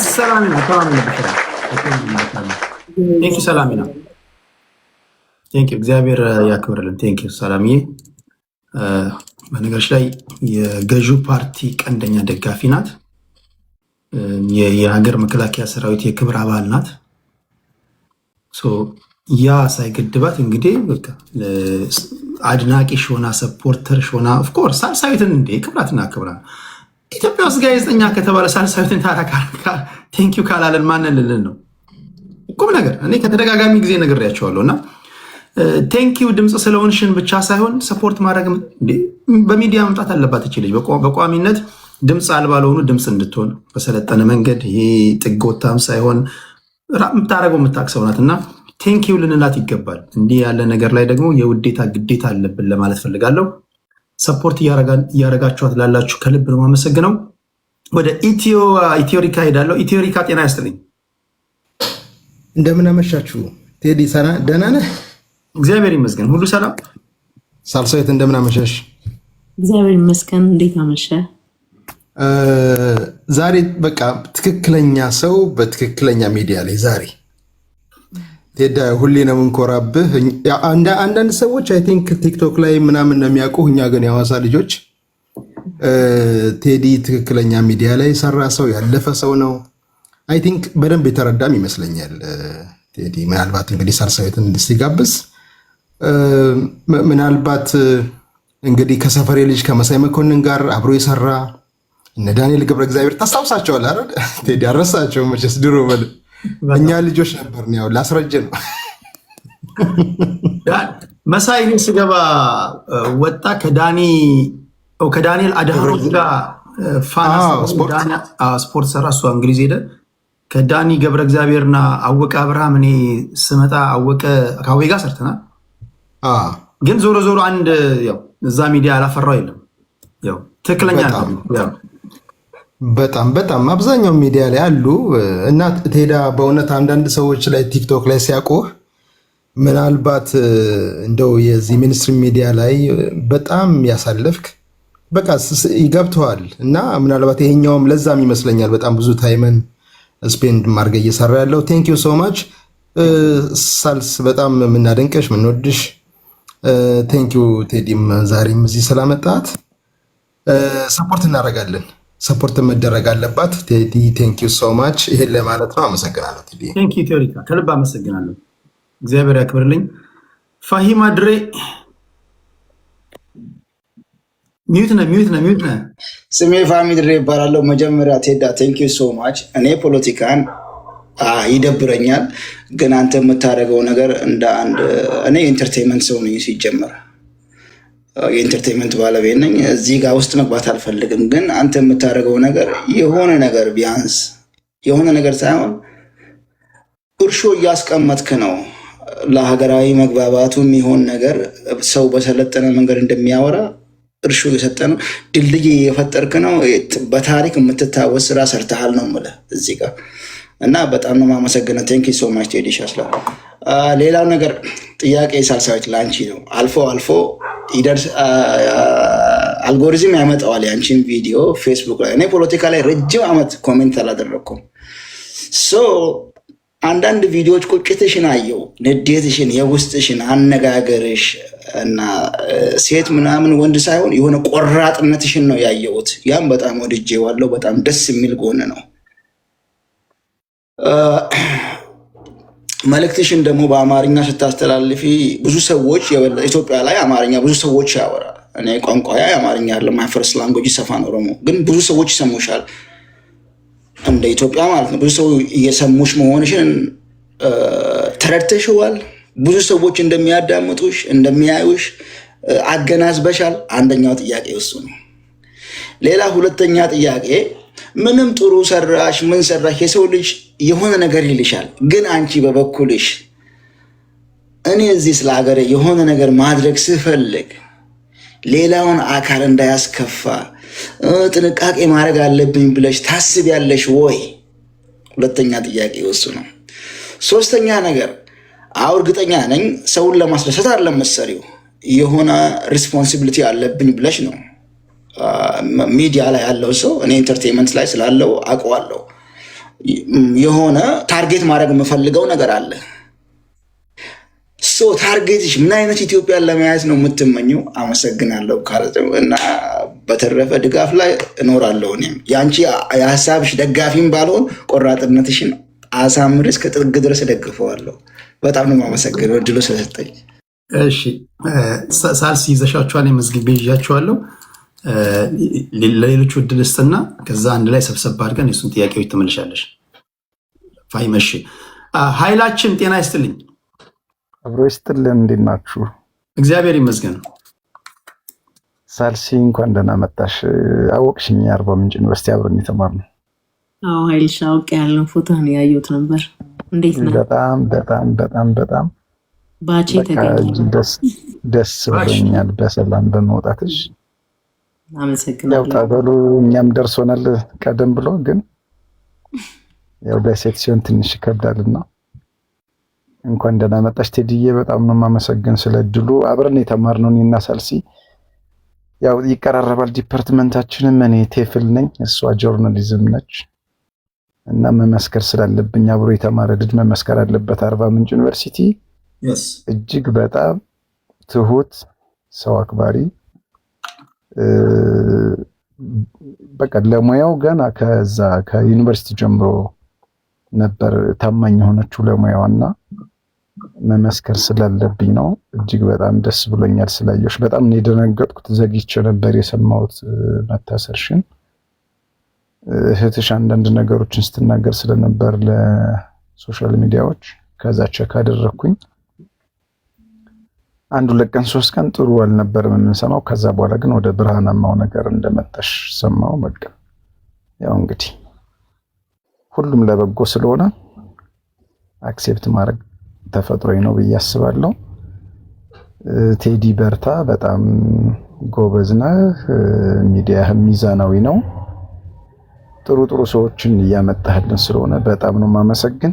ሰላም ነው። ቴንክ ዩ ሰላሚና፣ ቴንክ ዩ እግዚአብሔር ያክብርልን። ቴንክ ዩ ሰላምዬ። በነገሮች ላይ የገዢው ፓርቲ ቀንደኛ ደጋፊ ናት። የሀገር መከላከያ ሰራዊት የክብር አባል ናት። ያ ሳይገድባት እንግዲህ በቃ አድናቂ ሾና ሰፖርተር ሾና ኦፍኮርስ ሳልሳዊትን እንዴ ክብራትና ክብራ ኢትዮጵያ ውስጥ ጋዜጠኛ ከተባለ ሳልሳዊትን ቴንክ ዩ ካላለን ማንን ልልን ነው? ቁም ነገር እኔ ከተደጋጋሚ ጊዜ ነግሬያቸዋለሁ እና ቴንክ ዩ ድምፅ ስለሆንሽን ብቻ ሳይሆን ሰፖርት ማድረግ በሚዲያ መምጣት አለባት። ይችልጅ በቋሚነት ድምፅ አልባ ለሆኑ ድምፅ እንድትሆን በሰለጠነ መንገድ ይሄ ጥጎታም ሳይሆን የምታደረገው የምታቅሰው ናት እና ቴንኪው ልንላት ይገባል። እንዲህ ያለ ነገር ላይ ደግሞ የውዴታ ግዴታ አለብን ለማለት ፈልጋለሁ። ሰፖርት እያረጋችኋት ላላችሁ ከልብ ነው የማመሰግነው። ወደ ኢትዮሪካ ሄዳለሁ። ኢትዮሪካ ጤና ያስጥልኝ። እንደምን አመሻችሁ ቴዲ፣ ደህና ነህ? እግዚአብሔር ይመስገን ሁሉ ሰላም። ሳልሳዊት እንደምን አመሻሽ? እግዚአብሔር ይመስገን። እንዴት አመሸ? ዛሬ በቃ ትክክለኛ ሰው በትክክለኛ ሚዲያ ላይ ዛሬ ቴዳ ሁሌ ነው የምንኮራብህ። አንዳንድ ሰዎች አይ ቲንክ ቲክቶክ ላይ ምናምን ነው የሚያውቁ፣ እኛ ግን የሐዋሳ ልጆች ቴዲ ትክክለኛ ሚዲያ ላይ ሰራ ሰው ያለፈ ሰው ነው። አይ ቲንክ በደንብ የተረዳም ይመስለኛል ቴዲ። ምናልባት እንግዲህ ሳልሳዊትን ሲጋብዝ ምናልባት እንግዲህ ከሰፈሬ ልጅ ከመሳይ መኮንን ጋር አብሮ የሰራ እነ ዳንኤል ገብረ እግዚአብሔር ታስታውሳቸዋል አይደል? ቴዲ አረሳቸው መቼስ ድሮ በል እኛ ልጆች ነበር። ያው ላስረጅ ነው መሳይ እኔ ስገባ ወጣ ከዳንኤል አድሃሮት ጋር ፋና ስፖርት ሰራ። እሷ እንግሊዝ ሄደ። ከዳኒ ገብረ እግዚአብሔርና አወቀ አብርሃም እኔ ስመጣ አወቀ ካዌ ጋር ሰርተናል። ግን ዞሮ ዞሮ አንድ ያው እዛ ሚዲያ አላፈራው የለም። ያው ትክክለኛ በጣም አብዛኛው ሚዲያ ላይ አሉ እና ቴዳ በእውነት አንዳንድ ሰዎች ላይ ቲክቶክ ላይ ሲያውቁህ ምናልባት እንደው የዚህ ሚኒስትሪ ሚዲያ ላይ በጣም ያሳለፍክ በቃ ይገብተዋል እና ምናልባት ይሄኛውም ለዛም ይመስለኛል በጣም ብዙ ታይመን ስፔንድ ማድረግ እየሰራ ያለው። ቴንክ ዩ ሶ ማች ሳልስ፣ በጣም የምናደንቀሽ የምንወድሽ። ቴንክ ዩ ቴዲም ዛሬም እዚህ ስላመጣት ሰፖርት እናደርጋለን። ሰፖርት መደረግ አለባት ቴዲ። ቴንክ ዩ ሶ ማች ይሄን ለማለት ነው። አመሰግናለሁ ቴዲ። ቴንክ ዩ ቴዎሪካ፣ ከልብ አመሰግናለሁ። እግዚአብሔር ያክብርልኝ። ፋሂማ ድሬ ሚዩት ነህ። ስሜ ፋሚ ድሬ ይባላለሁ። መጀመሪያ ቴዳ ቴንክ ዩ ሶ ማች። እኔ ፖለቲካን ይደብረኛል፣ ግን አንተ የምታደርገው ነገር እንደ አንድ እኔ የኢንተርቴንመንት ሰው ነኝ ሲጀመር የኢንተርቴንመንት ባለቤት ነኝ። እዚህ ጋር ውስጥ መግባት አልፈልግም። ግን አንተ የምታደርገው ነገር የሆነ ነገር ቢያንስ የሆነ ነገር ሳይሆን እርሾ እያስቀመጥክ ነው። ለሀገራዊ መግባባቱ የሚሆን ነገር ሰው በሰለጠነ መንገድ እንደሚያወራ እርሾ የሰጠ ነው። ድልድይ የፈጠርክ ነው። በታሪክ የምትታወስ ስራ ሰርተሃል ነው የምልህ እዚህ ጋር እና በጣም ነው የማመሰግነው። ቴንክ ዩ ሶ ማች ቴዲ ሻስላ። ሌላው ነገር ጥያቄ ሳልሳዊት ላንቺ ነው። አልፎ ይደርስ አልጎሪዝም ያመጣዋል ያንቺን ቪዲዮ ፌስቡክ ላይ። እኔ ፖለቲካ ላይ ረጅም ዓመት ኮሜንት አላደረግኩም። አንዳንድ ቪዲዮዎች ቁጭትሽን አየው፣ ንዴትሽን፣ የውስጥሽን፣ አነጋገርሽ እና ሴት ምናምን ወንድ ሳይሆን የሆነ ቆራጥነትሽን ነው ያየሁት። ያም በጣም ወድጄዋለሁ። በጣም ደስ የሚል ጎን ነው። መልእክትሽን ደግሞ በአማርኛ ስታስተላልፊ ብዙ ሰዎች ኢትዮጵያ ላይ አማርኛ ብዙ ሰዎች ያወራል። እኔ ቋንቋ የአማርኛ አይደለም ማይ ፈርስት ላንጉዌጅ ሰፋን ኦሮሞ፣ ግን ብዙ ሰዎች ይሰሙሻል እንደ ኢትዮጵያ ማለት ነው። ብዙ ሰው እየሰሙሽ መሆንሽን ተረድተሽዋል። ብዙ ሰዎች እንደሚያዳምጡሽ እንደሚያዩሽ አገናዝበሻል። አንደኛው ጥያቄ እሱ ነው። ሌላ ሁለተኛ ጥያቄ ምንም ጥሩ ሰራሽ ምን ሰራሽ የሰው ልጅ የሆነ ነገር ይልሻል። ግን አንቺ በበኩልሽ እኔ እዚህ ስለ ሀገሬ የሆነ ነገር ማድረግ ስፈልግ ሌላውን አካል እንዳያስከፋ ጥንቃቄ ማድረግ አለብኝ ብለሽ ታስቢያለሽ ወይ? ሁለተኛ ጥያቄ እሱ ነው። ሶስተኛ ነገር እርግጠኛ ነኝ ሰውን ለማስደሰት አይደለም መሰሪው የሆነ ሪስፖንሲቢሊቲ አለብኝ ብለሽ ነው። ሚዲያ ላይ ያለው ሰው እኔ ኢንተርቴንመንት ላይ ስላለው አውቀዋለሁ። የሆነ ታርጌት ማድረግ የምፈልገው ነገር አለ። ታርጌትሽ ምን አይነት ኢትዮጵያን ለመያዝ ነው የምትመኘው? አመሰግናለሁ እና በተረፈ ድጋፍ ላይ እኖራለሁ። እኔም ያንቺ የሀሳብሽ ደጋፊም ባልሆን ቆራጥነትሽን አሳምሬ እስከ ጥግ ድረስ ደግፈዋለሁ። በጣም ነው የማመሰግነው እድሉ ስለሰጠኝ። እሺ ሳልስ ይዘሻችኋል፣ የመዝግቤ ይዣችኋለሁ። ለሌሎቹ እድል ስጥና ከዛ አንድ ላይ ሰብሰብ አድርገን የሱን ጥያቄዎች ትመልሻለሽ። ፋይመሽ ኃይላችን ጤና ይስጥልኝ። አብሮ ይስጥልን። እንዴት ናችሁ? እግዚአብሔር ይመስገን። ሳልሲ እንኳን ደህና መጣሽ። አወቅሽኝ? አርባ ምንጭ ዩኒቨርሲቲ አብረን የተማርነው። አዎ ኃይልሽ አውቅ ያለው ፎቶን ያየሁት ነበር። እንዴት ነው? በጣም በጣም በጣም በጣም ባቼ ተገኘ። ደስ ብሎኛል በሰላም በመውጣትሽ። አመሰግናለሁ። ያው ጠበሉ እኛም ደርሶናል ቀደም ብሎ፣ ግን ያው በሴት ሲሆን ትንሽ ይከብዳልና እንኳን ደህና መጣሽ ቴዲዬ። በጣም ነው የማመሰግን ስለ እድሉ። አብረን የተማርነው እኔና ሳልሲ ያው ይቀራረባል ዲፓርትመንታችንም። እኔ ቴፍል ነኝ፣ እሷ ጆርናሊዝም ነች እና መመስከር ስላለብኝ አብሮ የተማረ ልጅ መመስከር አለበት። አርባ ምንጭ ዩኒቨርሲቲ እጅግ በጣም ትሁት፣ ሰው አክባሪ፣ በቃ ለሙያው ገና ከዛ ከዩኒቨርሲቲ ጀምሮ ነበር ታማኝ የሆነችው ለሙያዋና መመስከር ስላለብኝ ነው። እጅግ በጣም ደስ ብሎኛል ስላየሁሽ። በጣም ነው የደነገጥኩት። ዘግይቼ ነበር የሰማሁት መታሰርሽን። እህትሽ አንዳንድ ነገሮችን ስትናገር ስለነበር ለሶሻል ሚዲያዎች ከዛ ቸክ አደረኩኝ። አንድ ሁለት ቀን ሶስት ቀን ጥሩ አልነበረም የምንሰማው። ከዛ በኋላ ግን ወደ ብርሃናማው ነገር እንደመጣሽ ሰማው። በቃ ያው እንግዲህ ሁሉም ለበጎ ስለሆነ አክሴፕት ማድረግ ተፈጥሮኝ ነው ብዬ አስባለሁ። ቴዲ በርታ፣ በጣም ጎበዝ ነህ። ሚዲያህም ሚዛናዊ ነው። ጥሩ ጥሩ ሰዎችን እያመጣህልን ስለሆነ በጣም ነው የማመሰግን።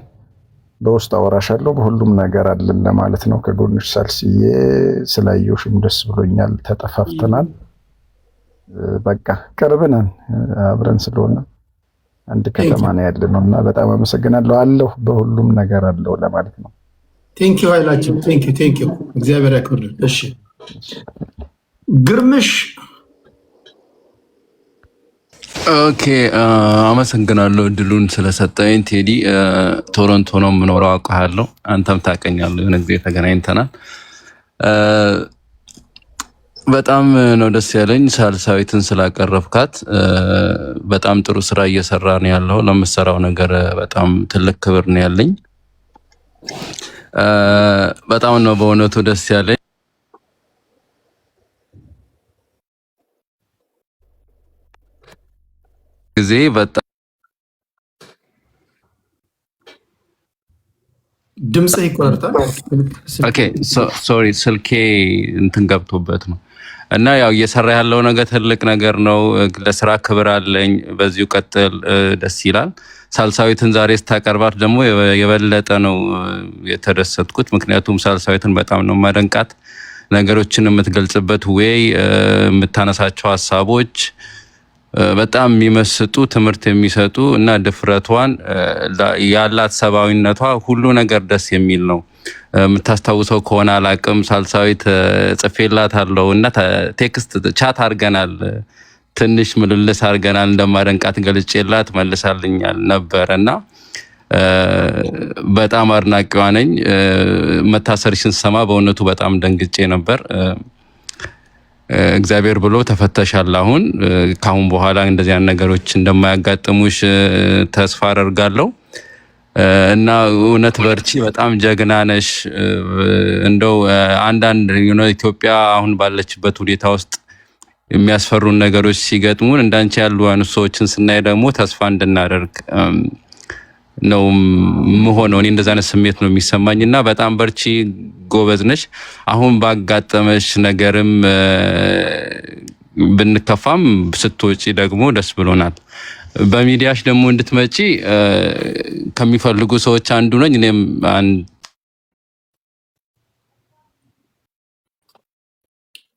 በውስጥ አወራሻለሁ፣ በሁሉም ነገር አለን ለማለት ነው። ከጎንሽ ሳልስዬ፣ ስላየሁሽም ደስ ብሎኛል። ተጠፋፍተናል፣ በቃ ቅርብ ነን፣ አብረን ስለሆነ አንድ ከተማ ነው ያለነው እና በጣም አመሰግናለሁ። አለሁ በሁሉም ነገር አለው ለማለት ነው። ቴንኪዩ ኃይላችን፣ ቴንኪዩ እግዚአብሔር ያክብርልን። እሺ ግርምሽ። ኦኬ አመሰግናለሁ እድሉን ስለሰጠኝ ቴዲ። ቶሮንቶ ነው የምኖረው፣ አውቃለሁ፣ አንተም ታውቀኛለህ፣ የሆነ ጊዜ ተገናኝተናል። በጣም ነው ደስ ያለኝ ሳልሳዊትን ስላቀረብካት። በጣም ጥሩ ስራ እየሰራ ነው ያለው። ለምሰራው ነገር በጣም ትልቅ ክብር ነው ያለኝ። በጣም ነው በእውነቱ ደስ ያለኝ። ጊዜ በጣም ድምጽ ይቆርጣል። ኦኬ ሶሪ፣ ስልኬ እንትን ገብቶበት ነው። እና ያው እየሰራ ያለው ነገር ትልቅ ነገር ነው። ለስራ ክብር አለኝ። በዚሁ ቀጥል፣ ደስ ይላል። ሳልሳዊትን ዛሬ ስታቀርባት ደግሞ የበለጠ ነው የተደሰትኩት። ምክንያቱም ሳልሳዊትን በጣም ነው ማደንቃት። ነገሮችን የምትገልጽበት ወይ የምታነሳቸው ሀሳቦች በጣም የሚመስጡ ትምህርት የሚሰጡ እና ድፍረቷን ያላት ሰብአዊነቷ ሁሉ ነገር ደስ የሚል ነው። የምታስታውሰው ከሆነ አላቅም፣ ሳልሳዊት ጽፌላታለሁ እና ቴክስት ቻት አድርገናል፣ ትንሽ ምልልስ አድርገናል። እንደማደንቃት ገልጬላት መልሳልኛል ነበር እና በጣም አድናቂዋ ነኝ። መታሰርሽን ስሰማ በእውነቱ በጣም ደንግጬ ነበር። እግዚአብሔር ብሎ ተፈተሻል። አሁን ካሁን በኋላ እንደዚህ አይነት ነገሮች እንደማያጋጥሙሽ ተስፋ አደርጋለሁ እና እውነት በርቺ፣ በጣም ጀግና ነሽ። እንደው አንዳንድ ኢትዮጵያ አሁን ባለችበት ሁኔታ ውስጥ የሚያስፈሩን ነገሮች ሲገጥሙን እንዳንቺ ያሉ ሰዎችን ስናይ ደግሞ ተስፋ እንድናደርግ ነው መሆኑ። እኔ እንደዛ አይነት ስሜት ነው የሚሰማኝና በጣም በርቺ፣ ጎበዝ ነሽ። አሁን ባጋጠመሽ ነገርም ብንከፋም ስትወጪ ደግሞ ደስ ብሎናል። በሚዲያሽ ደግሞ እንድትመጪ ከሚፈልጉ ሰዎች አንዱ ነኝ። እኔም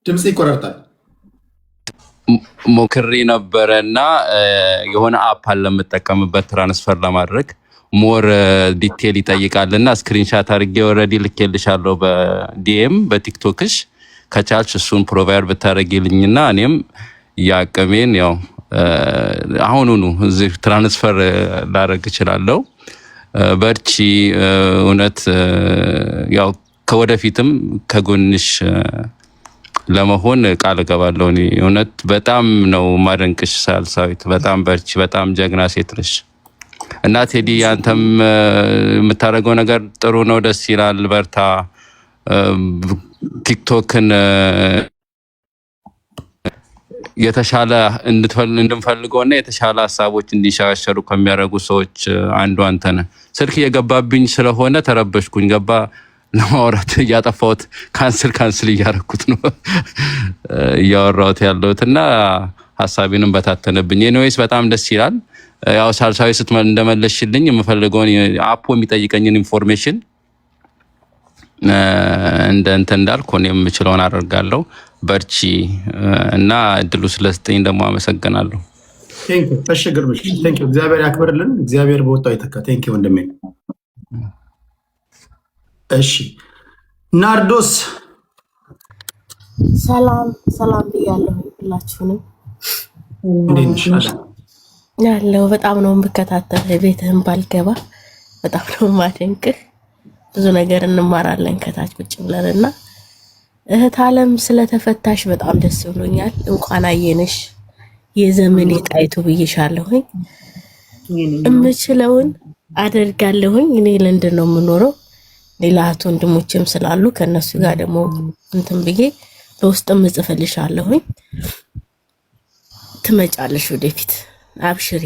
ድምጽ ይቆራርጣል። ሞክሬ ነበረና የሆነ አፕ አለ የምጠቀምበት ትራንስፈር ለማድረግ ሞር ዲቴል ይጠይቃልና ስክሪንሻት አድርጌ ኦልሬዲ ልኬልሻለሁ በዲኤም በቲክቶክሽ። ከቻልሽ እሱን ፕሮቫይድ ብታደርጊልኝና እኔም ያቀሜን ያው አሁኑኑ እዚህ ትራንስፈር ላደርግ እችላለሁ። በርቺ። እውነት ያው ከወደፊትም ከጎንሽ ለመሆን ቃል እገባለሁ። እኔ እውነት በጣም ነው ማደንቅሽ ሳልሳዊት። በጣም በርቺ። በጣም ጀግና ሴት ነሽ እና ቴዲ አንተም የምታደርገው ነገር ጥሩ ነው፣ ደስ ይላል። በርታ። ቲክቶክን የተሻለ እንድንፈልገውና የተሻለ ሀሳቦች እንዲሻሻሉ ከሚያደርጉ ሰዎች አንዱ አንተ ነህ። ስልክ እየገባብኝ ስለሆነ ተረበሽኩኝ። ገባ ለማውራት እያጠፋሁት ካንስል እያደረኩት ነው እያወራሁት ያለሁትና ሀሳቤንም በታተነብኝ። ኤኒዌይስ በጣም ደስ ይላል። ያው ሳልሳዊ እንደመለሽልኝ የምፈልገውን አፖ የሚጠይቀኝን ኢንፎርሜሽን እንደ እንዳልኩ እኔም የምችለውን አደርጋለሁ። በርቺ እና እድሉ ስለሰጠኝ ደግሞ አመሰግናለሁ። ቴንኪው። እሺ ግርምሽ ቴንኪው። እግዚአብሔር ያክብርልን። እግዚአብሔር በወጣው ይተካ። ቴንኪው ወንድሜ። እሺ ናርዶስ ሰላም ብያለሁ ሁላችሁንም። እንዴት ነሽ? ያለው በጣም ነው የምከታተል። ቤትህን ባልገባ በጣም ነው ማደንቅህ። ብዙ ነገር እንማራለን ከታች ቁጭ ብለንና እህት ዓለም ስለተፈታሽ በጣም ደስ ብሎኛል። እንኳን አየነሽ የዘመን ጣይቱ ብዬሻለሁኝ። እምችለውን አደርጋለሁኝ። እኔ ለንደን ነው የምኖረው። ሌላ እህት ወንድሞችም ስላሉ ከነሱ ጋር ደግሞ እንትን ብዬ በውስጥም እጽፍልሻለሁኝ። ትመጫለሽ ወደፊት። አብሽሪ።